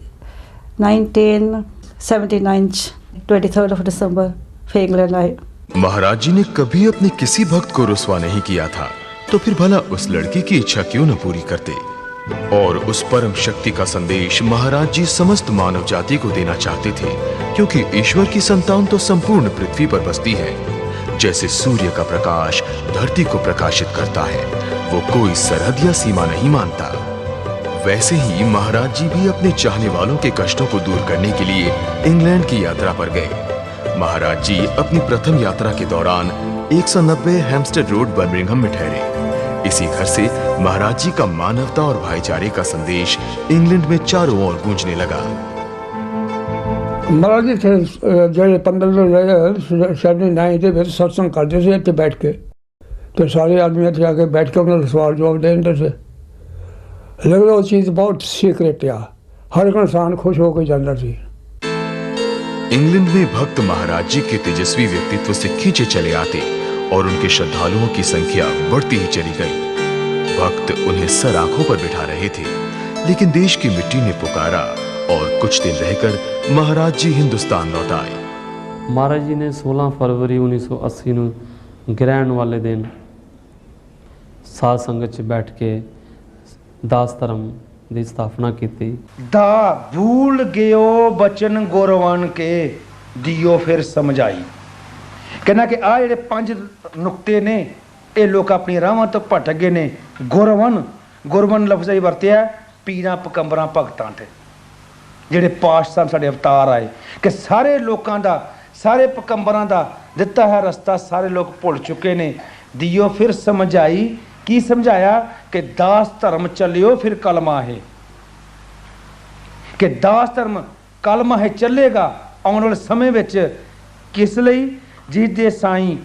1979 23 दिसंबर फिर इंग्लैंड आए। महाराज जी ने कभी अपने किसी भक्त को रुस्वा नहीं किया था, तो फिर भला उस लड़की की इच्छा क्यों न पूरी करते। और उस परम शक्ति का संदेश महाराज जी समस्त मानव जाति को देना चाहते थे, क्योंकि ईश्वर की संतान तो संपूर्ण पृथ्वी पर बसती है। जैसे सूर्य का प्रकाश धरती को प्रकाशित करता है, वो कोई सरहद या सीमा नहीं मानता, वैसे ही महाराज जी भी अपने चाहने वालों के कष्टों को दूर करने के लिए इंग्लैंड की यात्रा पर गए। महाराज जी अपनी प्रथम यात्रा के दौरान 190 हैम्पस्टेड रोड बर्मिंघम में ठहरे। इसी घर से महाराज जी का मानवता और भाईचारे का संदेश इंग्लैंड में चारों ओर गूंजने लगा। महाराज जी थे जो 1579 ਦੇ ਵਿੱਚ सत्संग करते थे इतने बैठ के, तो सारे आदमी इतने आके बैठ के उन्होंने सवाल जवाब देते थे। लेकिन वो चीज़ बहुत सीक्रेट आ, हर एक इंसान खुश होकर जाता थी। इंग्लैंड में भक्त महाराज जी के तेजस्वी व्यक्तित्व से खींचे चले आते और उनके श्रद्धालुओं की संख्या बढ़ती ही चली गई। भक्त उन्हें सर आंखों पर बिठा रहे थे, लेकिन देश की मिट्टी ने पुकारा और कुछ दिन रहकर महाराज जी हिंदुस्तान लौट आए। महाराज जी ने 16 फरवरी 1980 ਨੂੰ ग्रहण वाले दिन साध संगत च बैठ के दास धर्म ਦੀ ਸਥਾਪਨਾ ਕੀਤੀ। ਦਾ ਭੂਲ ਗਿਓ ਬਚਨ ਗੁਰਵਾਨ ਕੇ ਦਿਓ ਫਿਰ ਸਮਝਾਈ। ਕਹਿੰਦਾ ਕਿ ਆ ਜਿਹੜੇ 5 ਨੁਕਤੇ ਨੇ ਇਹ ਲੋਕ ਆਪਣੀ ਰਾਹਾਂ ਤੋਂ ਭਟਕ ਗਏ ਨੇ। ਗੁਰਵਨ ਲਫ਼ਜ਼ ਹੀ ਵਰਤਿਆ ਪੀਰਾਂ ਪਕੰਬਰਾਂ ਭਗਤਾਂ ਤੇ ਜਿਹੜੇ ਪਾਤਸ਼ਾਹ ਸਾਡੇ ਅਵਤਾਰ ਆਏ, ਕਿ ਸਾਰੇ ਲੋਕਾਂ ਦਾ ਸਾਰੇ ਪਕੰਬਰਾਂ ਦਾ ਦਿੱਤਾ ਹੈ ਰਸਤਾ ਸਾਰੇ ਲੋਕ ਭੁੱਲ ਚੁੱਕੇ ਨੇ। ਦਿਓ ਫਿਰ ਸਮਝਾਈ। ਕੀ ਸਮਝਾਇਆ? ਕਿ ਦਾਸ ਧਰਮ ਚੱਲਿਓ ਫਿਰ ਕਲਮਾ ਹੈ, ਕਿ ਦਾਸ ਧਰਮ ਕਲਮਾ ਹੈ ਚੱਲੇਗਾ ਆਉਣ ਵਾਲੇ ਸਮੇਂ ਵਿੱਚ। ਕਿਸ ਲਈ? ਜਿਹਦੇ ਸਾਈਂ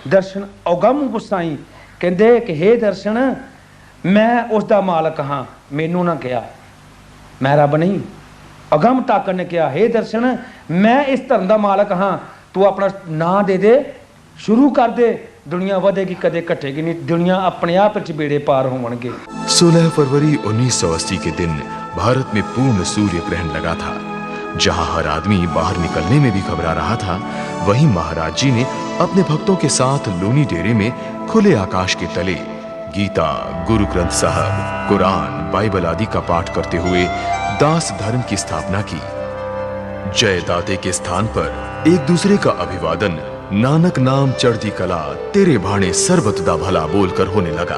ਦਰਸ਼ਨ ਔਗਮ ਗੁਸਾਈ। ਕਹਿੰਦੇ ਕਿ ਹੇ ਦਰਸ਼ਨ ਮੈਂ ਉਸ ਦਾ ਮਾਲਕ ਹਾਂ, ਮੈਨੂੰ ਨਾ ਕਿਹਾ ਮੈਂ ਰੱਬ ਨਹੀਂ। ਅਗਮ ਤਾਕਤ ਨੇ ਕਿਹਾ ਹੇ ਦਰਸ਼ਨ ਮੈਂ ਇਸ ਧਰਮ ਦਾ ਮਾਲਕ ਹਾਂ, ਤੂੰ ਆਪਣਾ ਨਾਂ ਦੇ ਦੇ, ਸ਼ੁਰੂ ਕਰ ਦੇ ਦੁਨੀਆ ਵਧੇਗੀ ਕਦੇ ਘਟੇਗੀ ਨਹੀਂ ਦੁਨੀया अपने आप च बेड़े पार होवणगे 16 फरवरी 1980 के दिन भारत में पूर्ण सूर्य ग्रहण लगा था। जहां हर आदमी बाहर निकलने में भी घबरा रहा था, वहीं महाराज जी ने अपने भक्तों के साथ लोनी डेरे में खुले आकाश के तले गीता, गुरु ग्रंथ साहब, कुरान, बाइबल आदि का पाठ करते हुए दास धर्म की स्थापना की। जय दाते के स्थान पर एक दूसरे का अभिवादन नानक नाम चढ़ती कला तेरे भाणे सर्बत दा भला बोलकर होने लगा।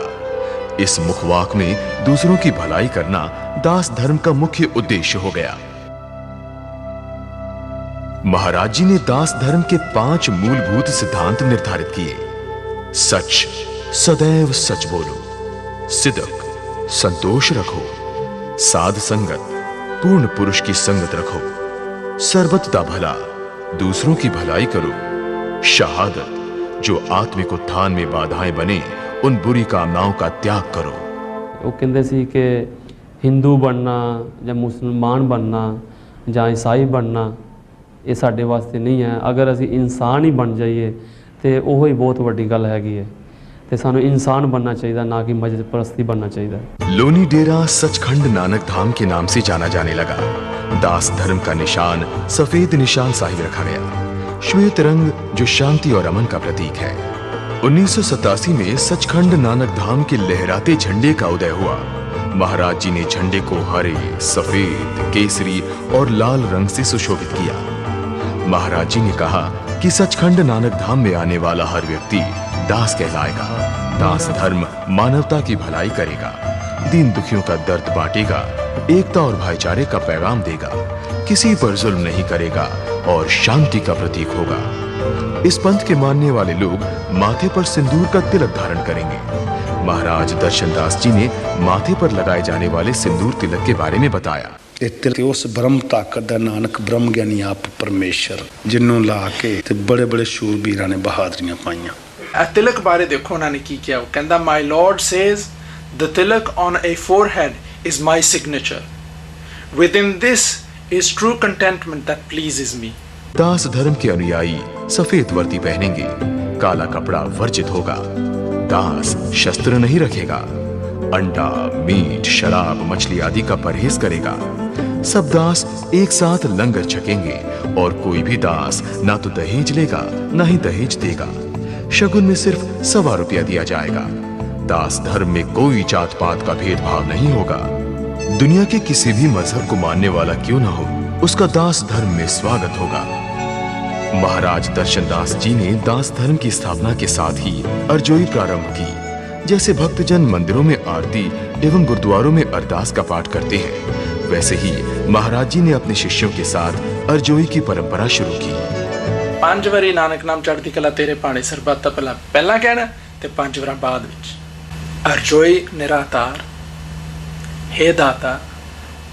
इस मुखवाक में दूसरों की भलाई करना दास धर्म का मुख्य उद्देश्य हो गया। महाराज जी ने दास धर्म के 5 मूलभूत सिद्धांत निर्धारित किए। सच, सदैव सच बोलो, सिदक, संतोष रखो, साध संगत, पूर्ण पुरुष की संगत रखो, सर्बत दा भला, दूसरों की भलाई करो, शहादत, जो आत्मिक उत्थान में बाधाएं बने उन बुरी कामनाओं का त्याग करो। वो कहते सी कि हिंदू बनना या मुसलमान बनना या ईसाई बनना ये साडे वास्ते नहीं है। अगर असी इंसान ही बन जाइए तो वो ही बहुत वड्डी गल हैगी है। तो सानू इंसान बनना चाहिए, ना कि मजहब परस्ती बनना चाहिए। लोनी डेरा सचखंड नानक धाम के नाम से जाना जाने लगा। दास धर्म का निशान सफेद निशान साहिब रखा गया, श्वेत रंग जो शांति और अमन का प्रतीक है। 1987 में सचखंड नानक धाम के लहराते झंडे का उदय हुआ। महाराज जी ने झंडे को हरे, सफेद, केसरी और लाल रंग से सुशोभित किया। महाराज जी ने कहा कि सचखंड नानक धाम में आने वाला हर व्यक्ति दास कहलाएगा। दास धर्म मानवता की भलाई करेगा, दीन दुखियों का दर्द बांटेगा, एकता और भाईचारे का पैगाम देगा, किसी पर जुल्म नहीं करेगा और शांति का प्रतीक होगा। इस पंथ के मानने वाले लोग माथे पर सिंदूर का तिलक धारण करेंगे। महाराज दर्शन दास जी ने माथे पर लगाए जाने वाले सिंदूर तिलक के बारे में बताया। उस ब्रह्म ताकत दा नानक ब्रह्म ज्ञानी आप परमेश्वर जिन्हों ला के ते बड़े बड़े शूरबीर ने बहादुरियां पाइयां। तिलक बारे देखो उन्होंने की किया, कहंदा my lord says the tilak on a forehead is my signature, within this is true contentment that pleases me. दास धर्म के अनुयायी सफेद वर्दी पहनेंगे, काला कपड़ा वर्जित होगा, दास शस्त्र नहीं रखेगा, अंडा, मीट, शराब, मछली आदि का परहेज करेगा। सब दास एक साथ लंगर छकेंगे और कोई भी दास ना तो दहेज लेगा ना ही दहेज देगा। शगुन में सिर्फ ₹1.25 दिया जाएगा। दास धर्म में कोई जात पात का भेदभाव नहीं होगा। दुनिया के किसी भी मजहब को मानने वाला क्यों ना हो, उसका दास धर्म में स्वागत होगा। महाराज दर्शन दास जी ने दास धर्म की स्थापना के साथ ही अरजोई प्रारंभ की। जैसे भक्तजन मंदिरों में आरती एवं गुरुद्वारों में अरदास का पाठ करते हैं, वैसे ही महाराज जी ने अपने शिष्यों के साथ अरजोई की परंपरा शुरू की। 5 वारी नानक नाम चढ़ती कला तेरे पाने सरबत दा भला पहला कहना ते 5 वार बाद विच। अरजोई निरातार, हे दाता,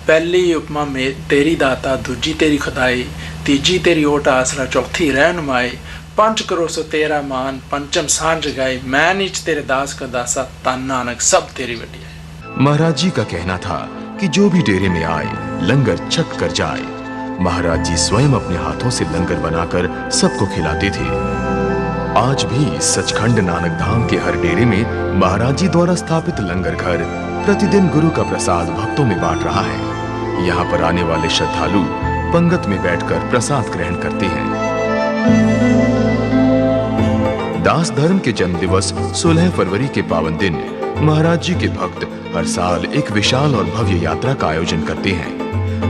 पहली उपमा में तेरी दाता, दूजी तेरी खुदाई, तीजी तेरी ओट आसरा, चौथी रहनुमाई, 5 करो सो तेरा मान, पंचम सांझ गाई, मैं नीच तेरे दास का दासा, तन नानक सब तेरी वड्डी है। महाराज जी का कहना था कि जो भी डेरे में आए लंगर छक कर जाए। महाराज जी स्वयं अपने हाथों से लंगर बनाकर सबको खिलाते थे। आज भी सचखंड नानक धाम के हर डेरे में महाराज जी द्वारा स्थापित लंगर घर प्रतिदिन गुरु का प्रसाद भक्तों में बांट रहा है। यहाँ पर आने वाले श्रद्धालु पंगत में बैठकर प्रसाद ग्रहण करते हैं। दास धर्म के जन्म दिवस 16 फरवरी के पावन दिन महाराज जी के भक्त हर साल एक विशाल और भव्य यात्रा का आयोजन करते हैं।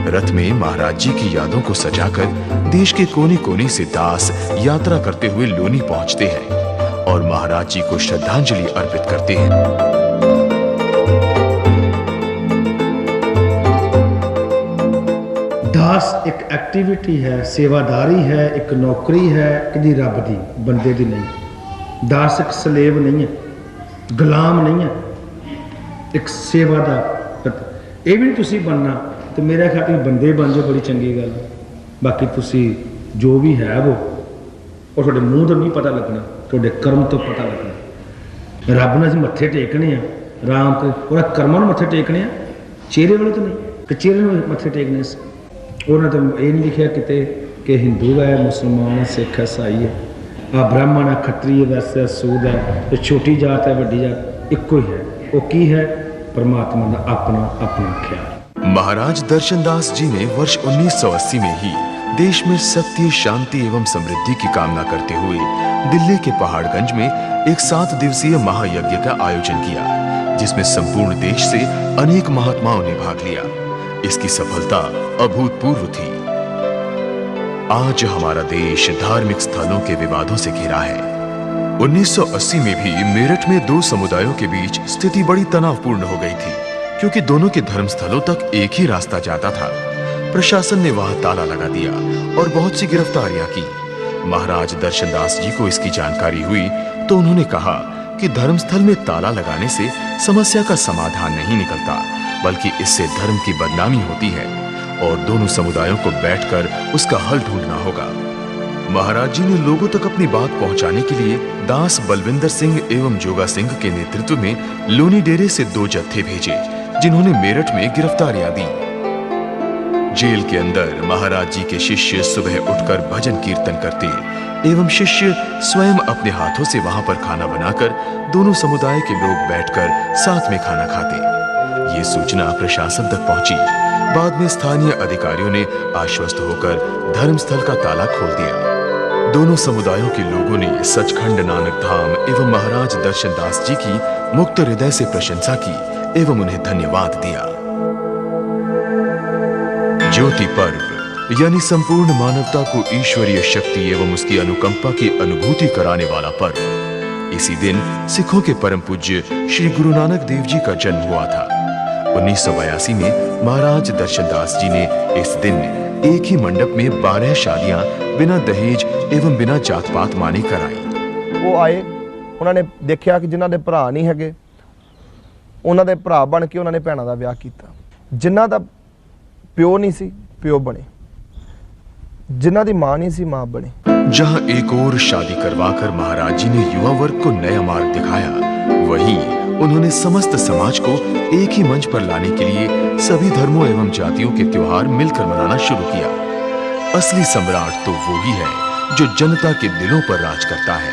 रथ में महाराज जी की यादों को सजाकर देश के कोने कोने से दास यात्रा करते हुए लोनी पहुंचते हैं और महाराज जी को श्रद्धांजलि अर्पित करते हैं। दास एक एक्टिविटी है, सेवादारी है, एक नौकरी है कि रब दी, बंदे दी नहीं। दास एक सलेव नहीं है, गुलाम नहीं है, एक सेवादार। ये भी नहीं तुसी बनना तो मेरे ख्याल में बंदे बन जाओ, बड़ी चंगी गल। बाकी तुसी जो भी है वो और थोड़े मूँह तो नहीं पता लगना, थोड़े कर्म तो पता लगना। रब ने मत्थे टेकने आ, राम तो पूरा कर्मां नूं मत्थे टेकने आ, चेहरे वाले तो नहीं कि चेहरे में मत्थे टेकने से। उन्हें तो ये नहीं लिखा किते कि हिंदू है, मुसलमान है, सिख है, ईसाई है। ਆ ਬ੍ਰਾਹਮਣ ਹੈ, ਖੱਤਰੀ ਹੈ, ਵੈਸੇ ਸੂਦ ਹੈ, ਤੇ ਛੋਟੀ ਜਾਤ ਹੈ, ਵੱਡੀ ਜਾਤ ਇੱਕੋ ਹੀ ਹੈ। ਉਹ ਕੀ ਹੈ? परमात्मा का अपना अपना ख्याल। महाराज दर्शनदास जी ने वर्ष 1980 में ही देश में सत्य, शांति एवं समृद्धि की कामना करते हुए दिल्ली के पहाड़गंज में एक 7 दिवसीय महायज्ञ का आयोजन किया, जिसमें संपूर्ण देश से अनेक महात्माओं ने भाग लिया। इसकी सफलता अभूतपूर्व थी। आज हमारा देश धार्मिक स्थलों के विवादों से घिरा है। 1980 में भी मेरठ में 2 समुदायों के बीच स्थिति बड़ी तनावपूर्ण हो गई थी, क्योंकि दोनों के धर्मस्थलों तक एक ही रास्ता जाता था। प्रशासन ने वहां ताला लगा दिया और बहुत सी गिरफ्तारियां की। महाराज दर्शनदास जी को इसकी जानकारी हुई तो उन्होंने कहा कि धर्मस्थल में ताला लगाने से समस्या का समाधान नहीं निकलता, बल्कि इससे धर्म की बदनामी होती है और दोनों समुदायों को बैठकर उसका हल ढूंढना होगा। महाराज जी ने लोगों तक अपनी बात पहुंचाने के लिए दास बलविंदर सिंह एवं जोगा सिंह के नेतृत्व में लोनी डेरे से 2 जत्थे भेजे, जिन्होंने मेरठ में गिरफ्तारियां दी। जेल के अंदर महाराज जी के शिष्य सुबह उठकर भजन कीर्तन करते एवं शिष्य स्वयं अपने हाथों से वहां पर खाना बनाकर दोनों समुदाय के लोग बैठकर साथ में खाना खाते। ये सूचना प्रशासन तक पहुंची। बाद में स्थानीय अधिकारियों ने आश्वस्त होकर धर्मस्थल का ताला खोल दिया। दोनों समुदायों के लोगों ने सचखंड नानक धाम एवं महाराज दर्शनदास जी की मुक्त हृदय से प्रशंसा की एवं उन्हें धन्यवाद दिया। ज्योति पर्व यानी संपूर्ण मानवता को ईश्वरीय शक्ति एवं उसकी अनुकंपा की अनुभूति कराने वाला पर्व। इसी दिन सिखों के परम पूज्य श्री गुरु नानक देव जी का जन्म हुआ था। 1982 में महाराज दर्शनदास जी ने इस दिन एक ही मंडप में 12 शादियां बिना दहेज एवं बिना जात पात माने कराई। वो आए, उन्होंने देखा कि जिन्हों के भरा नहीं है, उन्होंने भरा बन के उन्होंने भैनों का विआह किया। जिन्हों का प्यो नहीं सी, प्यो बने। जिन्हों की मां नहीं सी, मां बने। जहां एक और शादी करवाकर महाराज जी ने युवा वर्ग को नया मार्ग दिखाया, वहीं उन्होंने समस्त समाज को एक ही मंच पर लाने के लिए सभी धर्मों एवं जातियों के त्योहार मिलकर मनाना शुरू किया। असली सम्राट तो वो ही है जो जनता के दिलों पर राज करता है।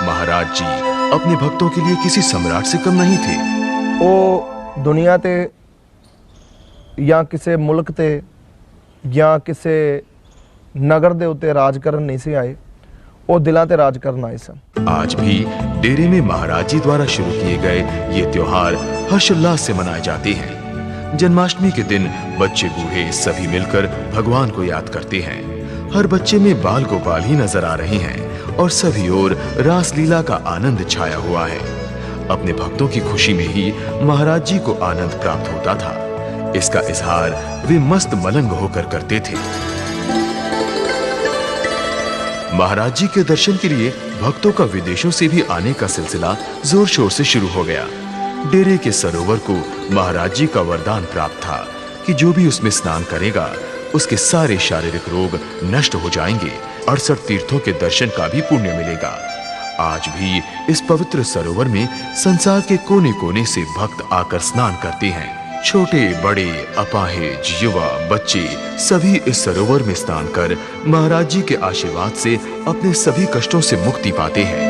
महाराज जी अपने भक्तों के लिए किसी सम्राट से कम नहीं थे। वो दुनिया ते या किसी मुल्क ते या किसी नगर दे उत्ते राज करन नहीं से आए, वो दिलां ते राज करन आए सन। आज भी डेरे में महाराज जी द्वारा शुरू किए गए ये त्योहार हर्षोल्लास से मनाए जाते हैं। जन्माष्टमी के दिन बच्चे बूढ़े सभी मिलकर भगवान को याद करते हैं। हर बच्चे में बाल गोपाल ही नजर आ रहे हैं और सभी ओर रासलीला का आनंद छाया हुआ है। अपने भक्तों की खुशी में ही महाराज जी को आनंद प्राप्त होता था। इसका इजहार वे मस्त मलंग होकर करते थे। महाराज जी के दर्शन के लिए भक्तों का विदेशों से भी आने का सिलसिला जोर शोर से शुरू हो गया। डेरे के सरोवर को महाराज जी का वरदान प्राप्त था कि जो भी उसमें स्नान करेगा उसके सारे शारीरिक रोग नष्ट हो जाएंगे। 68 तीर्थों के दर्शन का भी पुण्य मिलेगा। आज भी इस पवित्र सरोवर में संसार के कोने कोने से भक्त आकर स्नान करते हैं। छोटे बड़े अपाहिज युवा बच्चे सभी इस सरोवर में स्नान कर महाराज जी के आशीर्वाद से अपने सभी कष्टों से मुक्ति पाते हैं।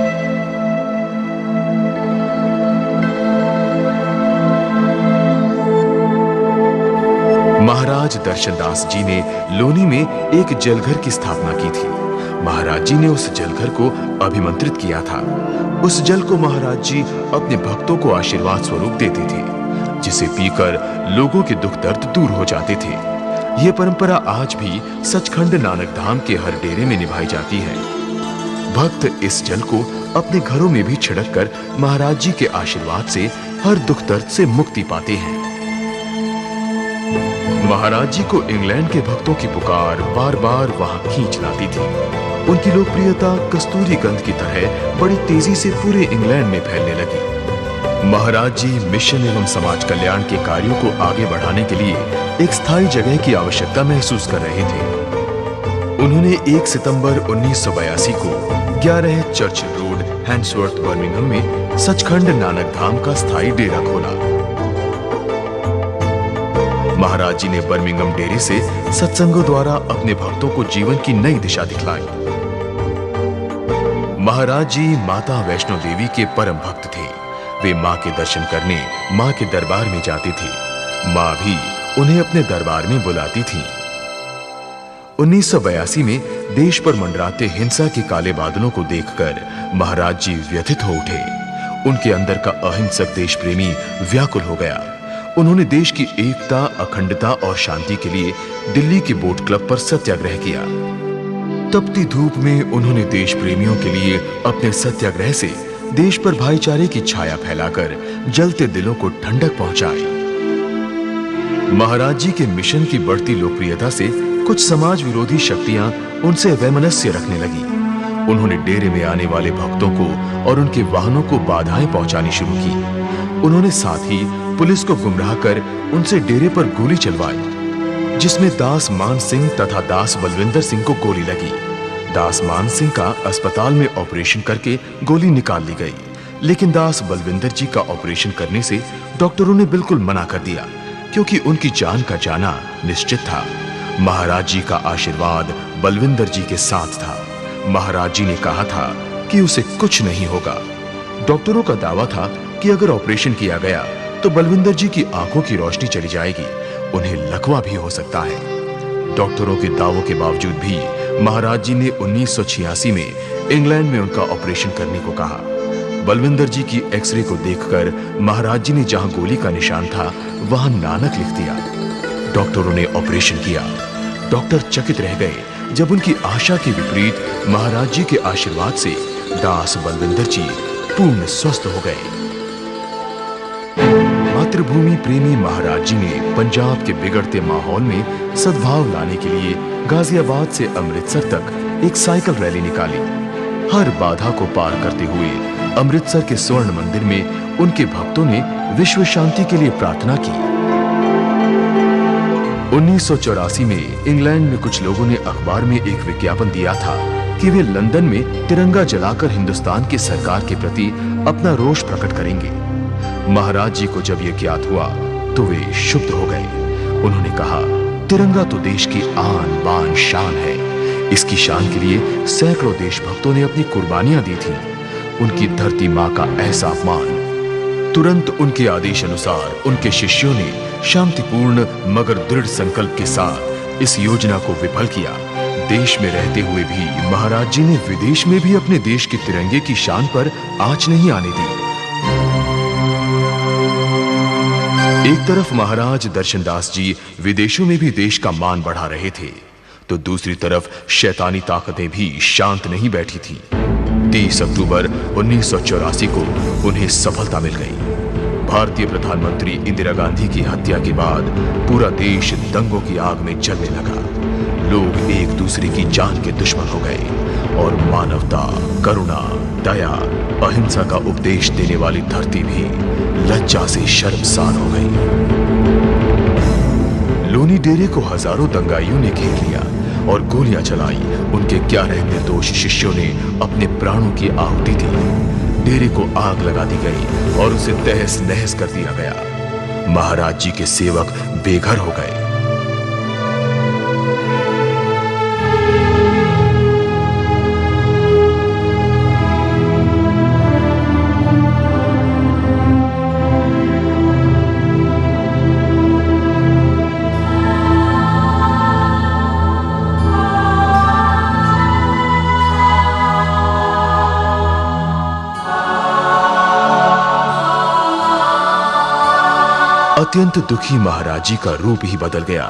महाराज दर्शनदास जी ने लोनी में एक जलघर की स्थापना की थी। महाराज जी ने उस जलघर को अभिमंत्रित किया था। उस जल को महाराज जी अपने भक्तों को आशीर्वाद स्वरूप देते थे, जिसे पीकर लोगों के दुख दर्द दूर हो जाते थे। यह परंपरा आज भी सचखंड नानक धाम के हर डेरे में निभाई जाती है। भक्त इस जल को अपने घरों में भी छिड़क कर महाराज जी के आशीर्वाद से हर दुख दर्द से मुक्ति पाते हैं। महाराज जी को इंग्लैंड के भक्तों की पुकार बार बार वहां खींच लाती थी। उनकी लोकप्रियता कस्तूरी गंध की तरह बड़ी तेजी से पूरे इंग्लैंड में फैलने लगी। महाराज जी मिशन एवं समाज कल्याण के कार्यों को आगे बढ़ाने के लिए एक स्थायी जगह की आवश्यकता महसूस कर रहे थे। उन्होंने 1 सितंबर 1982 को 11 चर्च रोड हैंड्सवर्थ बर्मिंघम में सचखंड नानक धाम का स्थायी डेरा खोला। महाराज जी ने बर्मिंघम डेरे से सत्संगों द्वारा अपने भक्तों को जीवन की नई दिशा दिखलाई। महाराज जी माता वैष्णो देवी के परम भक्त थे। वे मां के दर्शन करने मां के दरबार में जाते थे। मां भी उन्हें अपने दरबार में बुलाती थी। 1982 में देश पर मंडराते हिंसा के काले बादलों को देखकर महाराज जी व्यथित हो उठे। उनके अंदर का अहिंसक देश प्रेमी व्याकुल हो गया। उन्होंने देश की एकता, अखंडता और शांति के लिए दिल्ली के बोट क्लब पर सत्याग्रह किया। तपती धूप में उन्होंने देश प्रेमियों के लिए अपने सत्याग्रह से देश पर भाईचारे की छाया फैलाकर जलते दिलों को ठंडक पहुंचाई। महाराज जी के मिशन की बढ़ती लोकप्रियता से कुछ समाज विरोधी शक्तियां उनसे वैमनस्य रखने लगी। उन्होंने डेरे में आने वाले भक्तों को और उनके वाहनों को बाधाएं पहुंचानी शुरू की। उन्होंने साथ ही पुलिस को गुमराह कर उनसे डेरे पर गोली चलवाई, जिसमें दास मान सिंह तथा दास बलविंदर सिंह को गोली लगी। दास मान सिंह का अस्पताल में ऑपरेशन करके गोली निकाल ली गई, लेकिन दास बलविंदर जी का ऑपरेशन करने से डॉक्टरों ने बिल्कुल मना कर दिया, क्योंकि उनकी जान का जाना निश्चित था। महाराज जी का आशीर्वाद बलविंदर जी के साथ था। महाराज जी ने कहा था कि उसे कुछ नहीं होगा। डॉक्टरों का दावा था कि अगर ऑपरेशन किया गया तो बलविंदर जी की आंखों की रोशनी चली जाएगी, उन्हें लकवा भी हो सकता है। डॉक्टरों के दावों के बावजूद भी महाराज जी ने 1986 में इंग्लैंड में उनका ऑपरेशन करने को कहा। बलविंदर जी की एक्सरे को देखकर महाराज जी ने जहां गोली का निशान था वहां नानक लिख दिया। डॉक्टरों ने ऑपरेशन किया। डॉक्टर चकित रह गए जब उनकी आशा के विपरीत महाराज जी के आशीर्वाद से दास बलविंदर जी पूर्ण स्वस्थ हो गए। मातृभूमि प्रेमी महाराज जी ने पंजाब के बिगड़ते माहौल में सद्भाव लाने के लिए गाजियाबाद से अमृतसर तक एक साइकिल रैली निकाली। हर बाधा को पार करते हुए अमृतसर के स्वर्ण मंदिर में उनके भक्तों ने विश्व शांति के लिए प्रार्थना की। 1984 में इंग्लैंड में कुछ लोगों ने अखबार में एक विज्ञापन दिया था कि वे लंदन में तिरंगा जलाकर हिंदुस्तान की सरकार के प्रति अपना रोष प्रकट करेंगे। महाराज जी को जब यह ज्ञात हुआ तो वे क्षुब्ध हो गए। उन्होंने कहा, तिरंगा तो देश की आन बान शान है। इसकी शान के लिए सैकड़ों देशभक्तों ने अपनी कुर्बानियां दी थीं। उनकी धरती मां का ऐसा अपमान। तुरंत उनके आदेश अनुसार उनके शिष्यों ने शांतिपूर्ण मगर दृढ़ संकल्प के साथ इस योजना को विफल किया। देश में रहते हुए भी महाराज जी ने विदेश में भी अपने देश के तिरंगे की शान पर आंच नहीं आने दी। एक तरफ महाराज दर्शनदास जी विदेशों में भी देश का मान बढ़ा रहे थे, तो दूसरी तरफ शैतानी ताकतें भी शांत नहीं बैठी थीं। 30 अक्टूबर 1984 को उन्हें सफलता मिल गई। भारतीय प्रधानमंत्री इंदिरा गांधी की हत्या के बाद पूरा देश दंगों की आग में जलने लगा। लोग एक दूसरे की जान के दुश्मन हो गए और मानवता, करुणा, दया, अहिंसा का उपदेश देने वाली धरती भी लज्जा से शर्मसार हो गई। लोनी डेरे को हजारों दंगाइयों ने घेर लिया और गोलियां चलाई। उनके 11 निर्दोष शिष्यों ने अपने प्राणों की आहुति दी। डेरे को आग लगा दी गई और उसे तहस नहस कर दिया गया। महाराज जी के सेवक बेघर हो गए। अत्यंत दुखी महाराज जी का रूप ही बदल गया।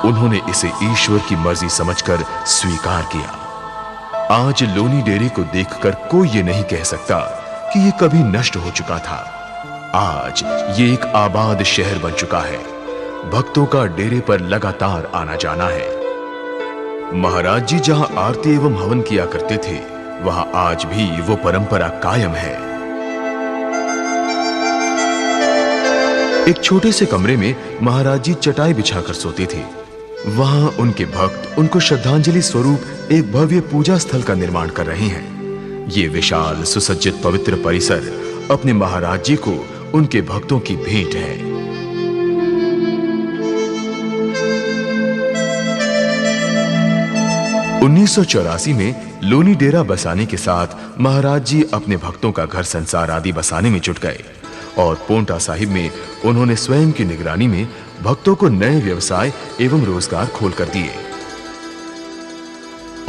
उन्होंने इसे ईश्वर की मर्जी समझकर स्वीकार किया। आज लोनी डेरे को देखकर कोई ये नहीं कह सकता कि ये कभी नष्ट हो चुका था। आज ये एक आबाद शहर बन चुका है। भक्तों का डेरे पर लगातार आना जाना है। महाराज जी जहां आरती एवं हवन किया करते थे, वहां आज भी वो परंपरा कायम है। एक छोटे से कमरे में महाराज जी चटाई बिछाकर सोते थे। वहां उनके भक्त उनको श्रद्धांजलि स्वरूप एक भव्य पूजा स्थल का निर्माण कर रहे हैं। ये विशाल सुसज्जित पवित्र परिसर अपने महाराज जी को उनके भक्तों की भेंट है। 1984 में लोनी डेरा बसाने के साथ महाराज जी अपने भक्तों का घर संसार आदि बसाने में जुट गए और पोंटा साहिब में उन्होंने स्वयं की निगरानी में भक्तों को नए व्यवसाय एवं रोजगार खोल कर दिए।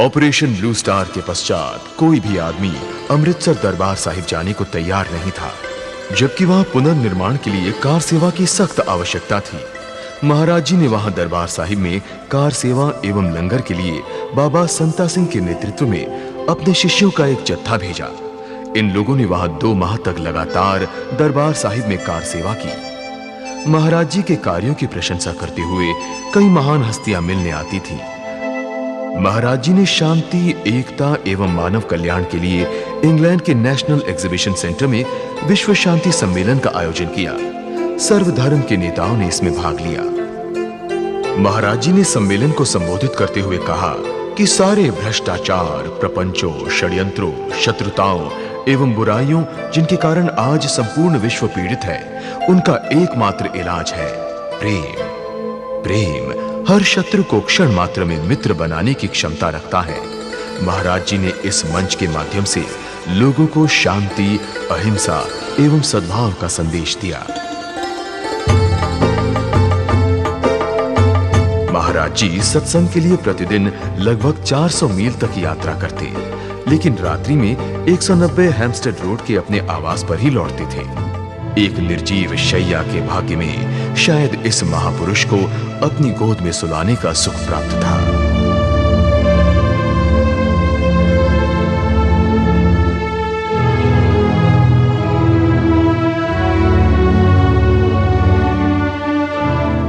ऑपरेशन ब्लू स्टार के पश्चात कोई भी आदमी अमृतसर दरबार साहिब जाने को तैयार नहीं था, जबकि वहां पुनर्निर्माण के लिए कार सेवा की सख्त आवश्यकता थी। महाराज जी ने वहां दरबार साहिब में कार सेवा एवं लंगर के लिए बाबा संता सिंह के नेतृत्व में अपने शिष्यों का एक जत्था भेजा। इन लोगों ने वहां 2 माह तक लगातार दरबार साहिब में कार सेवा की। महाराज जी के कार्यों की प्रशंसा करते हुए कई महान हस्तियां मिलने आती थीं। महाराज जी ने शांति, एकता एवं मानव कल्याण के लिए इंग्लैंड के नेशनल एग्जीबिशन सेंटर में विश्व शांति सम्मेलन का आयोजन किया। सर्वधर्म के नेताओं ने इसमें भाग लिया। महाराज जी ने सम्मेलन को संबोधित करते हुए कहा कि सारे भ्रष्टाचार, प्रपंचों, षड्यंत्रों, शत्रुताओं एवं बुराइयों जिनके कारण आज संपूर्ण विश्व पीड़ित है, उनका एकमात्र इलाज है प्रेम। प्रेम हर शत्रु को क्षण मात्र में मित्र बनाने की क्षमता रखता है। महाराज जी ने इस मंच के माध्यम से लोगों को शांति, अहिंसा एवं सद्भाव का संदेश दिया। महाराज जी सत्संग के लिए प्रतिदिन लगभग 400 मील तक यात्रा करते, लेकिन रात्रि में 190 हैम्पस्टेड रोड के अपने आवास पर ही लौटते थे। एक निर्जीव शैया के भाग्य में शायद इस महापुरुष को अपनी गोद में सुलाने का सुख प्राप्त था।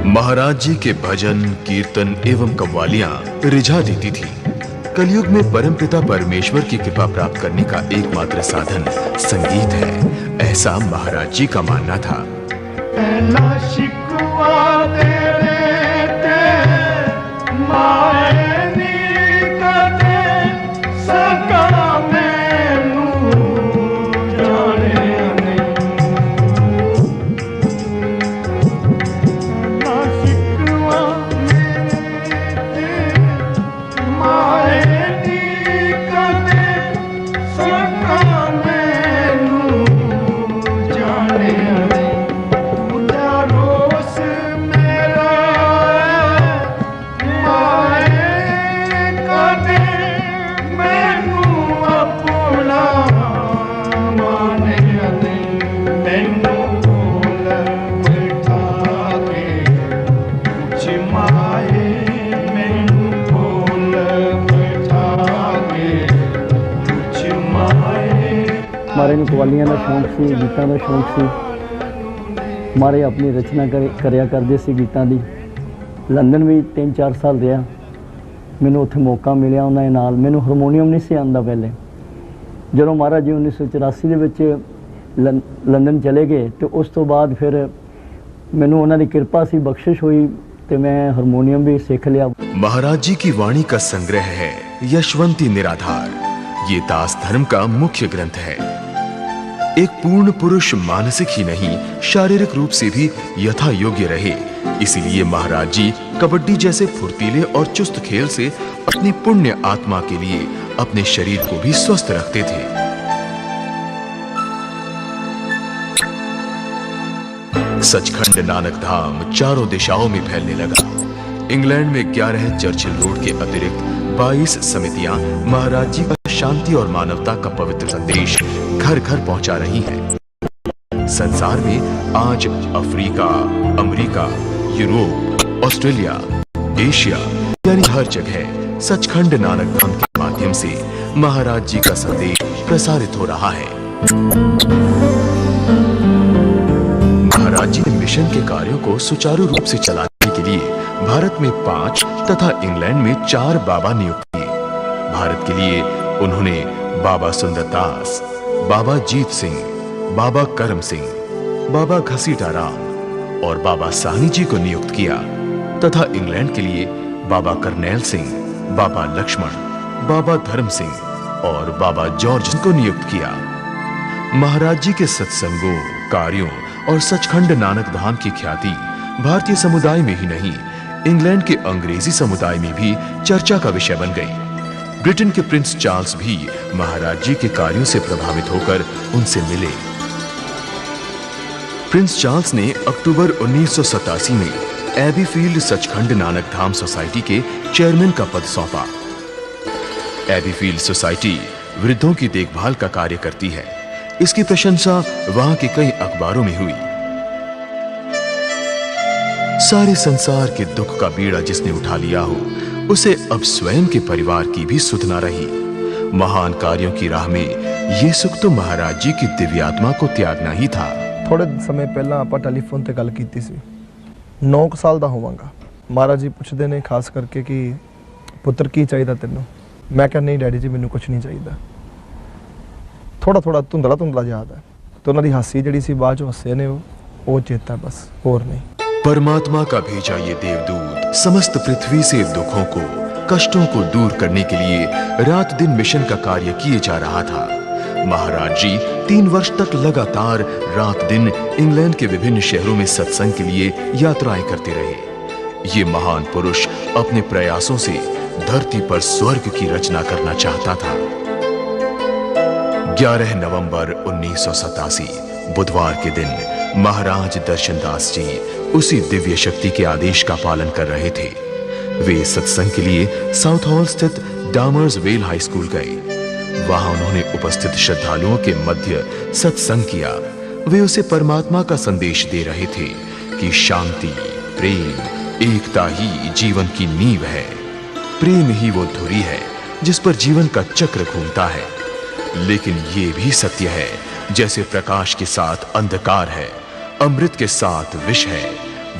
महाराज जी के भजन, कीर्तन एवं कव्वालियां रिझा देती थी। कलयुग में परमपिता परमेश्वर की कृपा प्राप्त करने का एकमात्र साधन संगीत है, ऐसा महाराज जी का मानना था। पहला शिकवा तेरे ते माए नी कदे सका मैनू जाने नहीं। पहला शिकवा मेरे माए नी कदे सका मैनू जाने नहीं। मारे ਨੂੰ ਕਵਾਲੀਆਂ ਦਾ ਸ਼ੌਂਕ ਸੀ, ਗੀਤਾਂ ਦਾ ਸ਼ੌਂਕ ਸੀ। ਮਾਰੇ ਆਪਣੀ ਰਚਨਾ ਕਰਿਆ ਕਰਦੇ ਸੀ ਗੀਤਾਂ ਦੀ। ਲੰਡਨ ਵੀ 3-4 ਸਾਲ ਰਿਹਾ। ਮੈਨੂੰ ਉੱਥੇ ਮੌਕਾ ਮਿਲਿਆ ਉਹਨਾਂ ਦੇ ਨਾਲ। ਮੈਨੂੰ ਹਾਰਮੋਨੀਅਮ ਨਹੀਂ ਸੀ ਆਉਂਦਾ ਪਹਿਲੇ। ਜਦੋਂ ਮਹਾਰਾਜ ਜੀ 1984 ਦੇ ਵਿੱਚ ਲੰਡਨ ਚਲੇ ਗਏ ਤੇ ਉਸ ਤੋਂ ਬਾਅਦ ਫਿਰ ਮੈਨੂੰ ਉਹਨਾਂ ਦੀ ਕਿਰਪਾ ਸੀ, ਬਖਸ਼ਿਸ਼ ਹੋਈ ਤੇ ਮੈਂ ਹਾਰਮੋਨੀਅਮ भी सीख लिया। महाराज जी की वाणी का संग्रह है यशवंती निराधार। ये दास धर्म का मुख्य ग्रंथ है। एक पूर्ण पुरुष मानसिक ही नहीं, शारीरिक रूप से भी यथा योग्य रहे, इसीलिए महाराज जी कबड्डी जैसे फुर्तीले और चुस्त खेल से अपनी पुण्य आत्मा के लिए अपने शरीर को भी स्वस्थ रखते थे। सचखंड नानक धाम चारों दिशाओं में फैलने लगा। इंग्लैंड में 11 चर्चिल रोड के अतिरिक्त 22 समितियां महाराज जी का शांति और मानवता का पवित्र संदेश घर घर पहुंचा रही हैं। संसार में आज Africa, America, Europe, Australia, Asia यानी हर जगह सचखंड नानक धाम के माध्यम से महाराज जी का संदेश प्रसारित हो रहा है। महाराज जी ने मिशन के कार्यों को सुचारू रूप से चलाने के लिए भारत में 5 तथा इंग्लैंड में 4 बाबा नियुक्त किए। भारत के लिए उन्होंने बाबा सुंदरदास, बाबा जीत सिंह, बाबा करम सिंह, बाबा घसीटा राम और बाबा साहनी जी को नियुक्त किया तथा इंग्लैंड के लिए बाबा करनैल सिंह, बाबा लक्ष्मण, बाबा धर्म सिंह और बाबा जॉर्ज को नियुक्त किया। महाराज जी के सत्संगों, कार्यों और सचखंड नानक धाम की ख्याति भारतीय समुदाय में ही नहीं, इंग्लैंड के अंग्रेजी समुदाय में भी चर्चा का विषय बन गई। ब्रिटेन के प्रिंस चार्ल्स भी महाराज जी के कार्यों से प्रभावित होकर उनसे मिले। प्रिंस चार्ल्स ने अक्टूबर 1987 में एबीफील्ड सचखंड नानक धाम सोसाइटी के चेयरमैन का पद सौंपा। एबीफील्ड सोसाइटी वृद्धों की देखभाल का कार्य करती है। इसकी प्रशंसा वहां के कई अखबारों में हुई। सारे संसार के दुख का बीड़ा जिसने उठा लिया हो, उसे अब स्वयं के परिवार की भी सुध ना रही। महान कार्यों की राह में ये सुख तो महाराज जी की दिव्यात्मा को त्यागना ही था। थोड़े समय पहला आप टेलीफोन ते गल कीती सी। 9 साल दा होवांगा। महाराज जी पुछदे ने खास करके कि पुत्र की चाहिदा तेनों। मैं कहा नहीं डैडी जी मैनू कुछ नहीं चाहिदा। थोड़ा थोड़ा धुंधला धुंधला याद है। तो उन्हां दी हासी जिहड़ी सी बाद चों हसे ने वो चेता बस, होर नहीं। परमात्मा का भेजा ये देवदूत समस्त पृथ्वी से दुखों को, कष्टों को दूर करने के लिए रात दिन मिशन का कार्य किए जा रहा था। महाराज जी 3 वर्ष तक लगातार रात दिन इंग्लैंड के विभिन्न शहरों में सत्संग के लिए यात्राएं करते रहे। ये महान पुरुष अपने प्रयासों से धरती पर स्वर्ग की रचना करना चाहता था। 11 नवंबर 1987 बुधवार के दिन महाराज दर्शनदास जी उसी दिव्य शक्ति के आदेश का पालन कर रहे थे। वे सत्संग के लिए साउथ हॉल स्थित डामर्स वेल हाई स्कूल गए। वहां उन्होंने उपस्थित श्रद्धालुओं के मध्य सत्संग किया। वे उसे परमात्मा का संदेश दे रहे थे कि शांति, प्रेम, एकता ही जीवन की नींव है। प्रेम ही वो धुरी है जिस पर जीवन का चक्र घूमता है। लेकिन ये भी सत्य है, जैसे प्रकाश के साथ अंधकार है, अमृत के साथ विष है,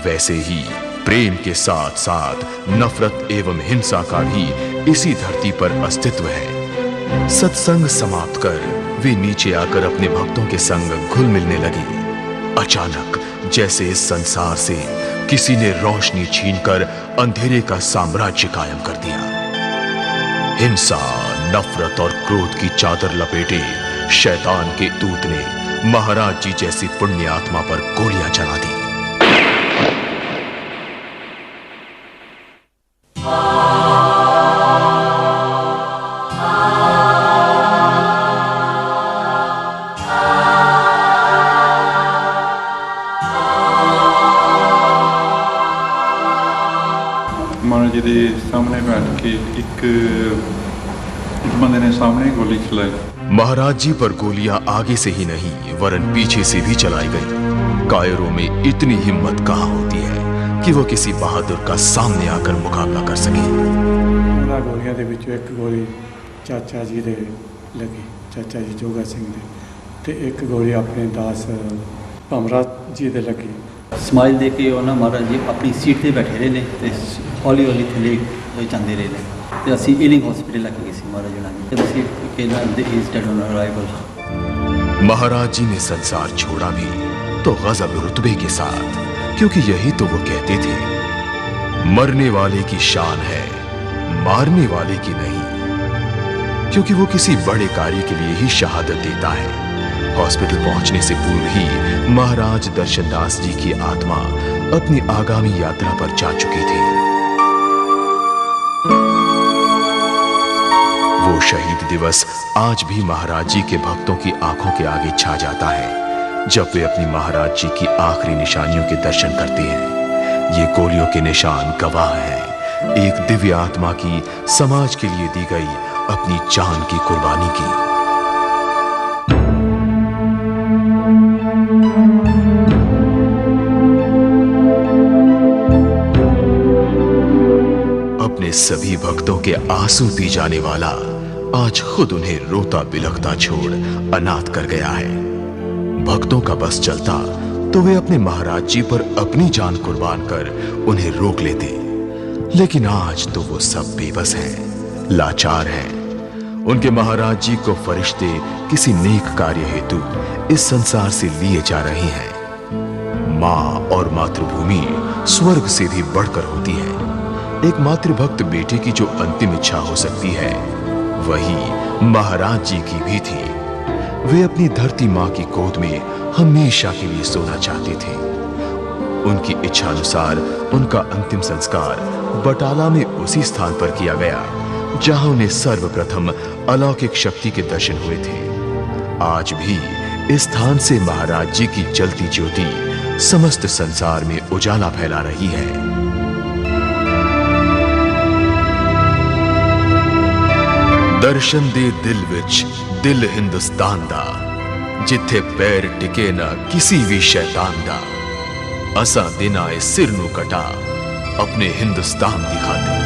वैसे ही प्रेम के साथ साथ नफरत एवं हिंसा का भी इसी धरती पर अस्तित्व है। सत्संग समाप्त कर वे नीचे आकर अपने भक्तों के संग घुल मिलने लगे। अचानक जैसे इस संसार से किसी ने रोशनी छीनकर अंधेरे का साम्राज्य कायम कर दिया। हिंसा, नफरत और क्रोध की चादर लपेटे शैतान के दूत ने महाराज जी जैसी पुण्य आत्मा पर गोलियां चला दी। महाराज जी के सामने बैठ के एक बंदे ने सामने गोली चलाई। महाराज जी पर गोलियां आगे से ही नहीं वरन पीछे से भी चलाई गई। कायरों में इतनी हिम्मत कहां होती है कि वो किसी बहादुर का सामने आकर मुकाबला कर सके। गोलियां दे विचों एक गोली चाचा जी दे लगी, चाचा जी जोगा सिंह दे, ते एक गोली अपने दास भमरा जी दे लगी। ਸਮਾਈਲ ਦੇ ਕੇ ਉਹਨਾਂ ਮਹਾਰਾਜ ਜੀ ਆਪਣੀ ਸੀਟ ਤੇ ਬੈਠੇ ਰਹੇ ਨੇ ਤੇ ਹੌਲੀ ਹੌਲੀ ਥੱਲੇ ਜਾਂਦੇ ਰਹੇ ਨੇ ਤੇ ਅਸੀਂ ਈਲਿੰਗ ਹਸਪੀਟਲ ਲੈ ਕੇ ਗਏ ਸੀ ਮਹਾਰਾਜ ਜੀ ਨੂੰ ਤੇ ਅਸੀਂ ਕਹਿੰਦਾ ਦੇ ਇਜ਼ ਡੈਡ ਔਨ ਅਰਾਈਵਲ। महाराज जी ने संसार छोड़ा भी तो गजब रुतबे के साथ, क्योंकि यही तो वो कहते थे, मरने वाले की शान है, मारने वाले की नहीं। क्योंकि वो किसी बड़े कार्य के लिए ही शहादत देता है। हॉस्पिटल पहुंचने से पूर्व ही महाराज दर्शनदास जी की आत्मा अपनी आगामी यात्रा पर जा चुकी थी। वो शहीद दिवस आज भी महाराज जी के भक्तों की आंखों के आगे छा जाता है जब वे अपनी महाराज जी की आखिरी निशानियों के दर्शन करते हैं। ये गोलियों के निशान गवाह हैं एक दिव्य आत्मा की समाज के लिए दी गई अपनी जान की कुर्बानी की। अपने सभी भक्तों के आंसू पी जाने वाला आज खुद उन्हें रोता बिलखता छोड़ अनाथ कर गया है। भक्तों का बस चलता तो वे अपने महाराज जी पर अपनी जान कुर्बान कर उन्हें रोक लेते, लेकिन आज तो वो सब बेबस हैं, लाचार हैं। उनके महाराज जी को फरिश्ते किसी नेक कार्य हेतु इस संसार से लिए जा रहे हैं। माँ और मातृभूमि स्वर्ग से भी बढ़कर होती है। एक मातृभक्त बेटे की जो अंतिम इच्छा हो सकती है वही महाराज जी की भी थी। वे अपनी धरती माँ की गोद में हमेशा के लिए सोना चाहते थे। उनकी इच्छा अनुसार उनका अंतिम संस्कार बटाला में उसी स्थान पर किया गया जहां उन्हें सर्वप्रथम अलौकिक शक्ति के दर्शन हुए थे। आज भी इस स्थान से महाराज जी की जलती ज्योति समस्त संसार में उजाला फैला रही है। दर्शन दे दिल विच दिल हिंदुस्तान दा, जिथे पैर टिके ना किसी भी शैतान दा। असा दिन आए सिर नू कटा, अपने हिंदुस्तान दिखाते।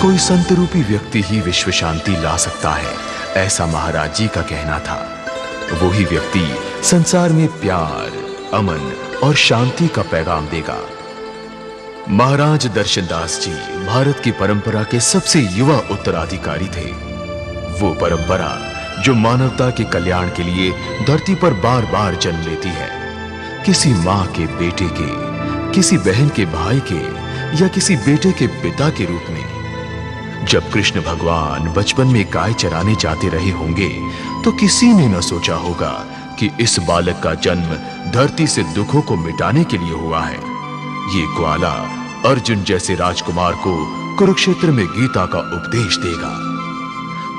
कोई संत रूपी व्यक्ति ही विश्व शांति ला सकता है, ऐसा महाराज जी का कहना था। वही व्यक्ति संसार में प्यार, अमन और शांति का पैगाम देगा। महाराज दर्शनदास जी भारत की परंपरा के सबसे युवा उत्तराधिकारी थे। वो परंपरा जो मानवता के कल्याण के लिए धरती पर बार बार जन्म लेती है। किसी माँ के बेटे के, किसी बहन के भाई के या किसी बेटे के पिता के रूप में। जब कृष्ण भगवान बचपन में गाय चराने जाते रहे होंगे तो किसी ने न सोचा होगा कि इस बालक का जन्म धरती से दुखों को मिटाने के लिए हुआ है। ये ग्वाला अर्जुन जैसे राजकुमार को कुरुक्षेत्र में गीता का उपदेश देगा।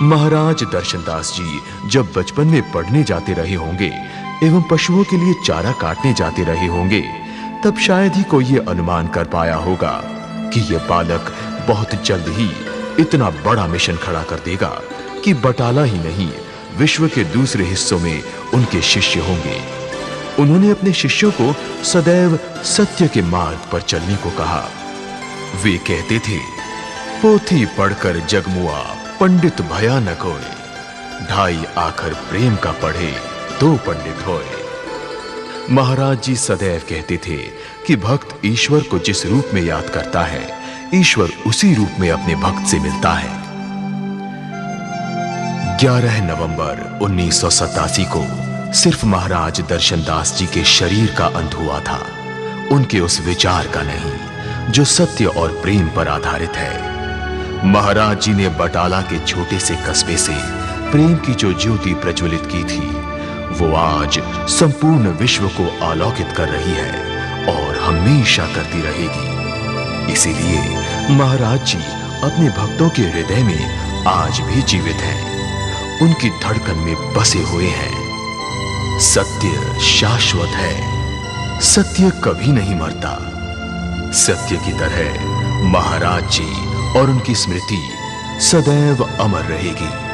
महाराज दर्शनदास जी जब बचपन में पढ़ने जाते रहे होंगे एवं पशुओं के लिए चारा काटने जाते रहे होंगे, तब शायद ही कोई ये अनुमान कर पाया होगा कि यह बालक बहुत जल्द ही इतना बड़ा मिशन खड़ा कर देगा कि बटाला ही नहीं, विश्व के दूसरे हिस्सों में उनके शिष्य होंगे। उन्होंने अपने शिष्यों को सदैव सत्य के मार्ग पर चलने को कहा। वे कहते थे, पोथी पढ़कर जगमुआ पंडित भया न कोय, ढाई आखर प्रेम का पढ़े दो पंडित होए। महाराज जी सदैव कहते थे कि भक्त ईश्वर को जिस रूप में याद करता है, ईश्वर उसी रूप में अपने भक्त से मिलता है। 11 नवंबर 1987 को सिर्फ महाराज दर्शनदास जी के शरीर का अंत हुआ था, उनके उस विचार का नहीं जो सत्य और प्रेम पर आधारित है। महाराज जी ने बटाला के छोटे से कस्बे से प्रेम की जो ज्योति प्रज्वलित की थी, वो आज संपूर्ण विश्व को आलोकित कर रही है और हमेशा करती रहेगी। इसीलिए महाराज जी अपने भक्तों के हृदय में आज भी जीवित हैं, उनकी धड़कन में बसे हुए हैं। सत्य शाश्वत है, सत्य कभी नहीं मरता। सत्य की तरह महाराज जी और उनकी स्मृति सदैव अमर रहेगी।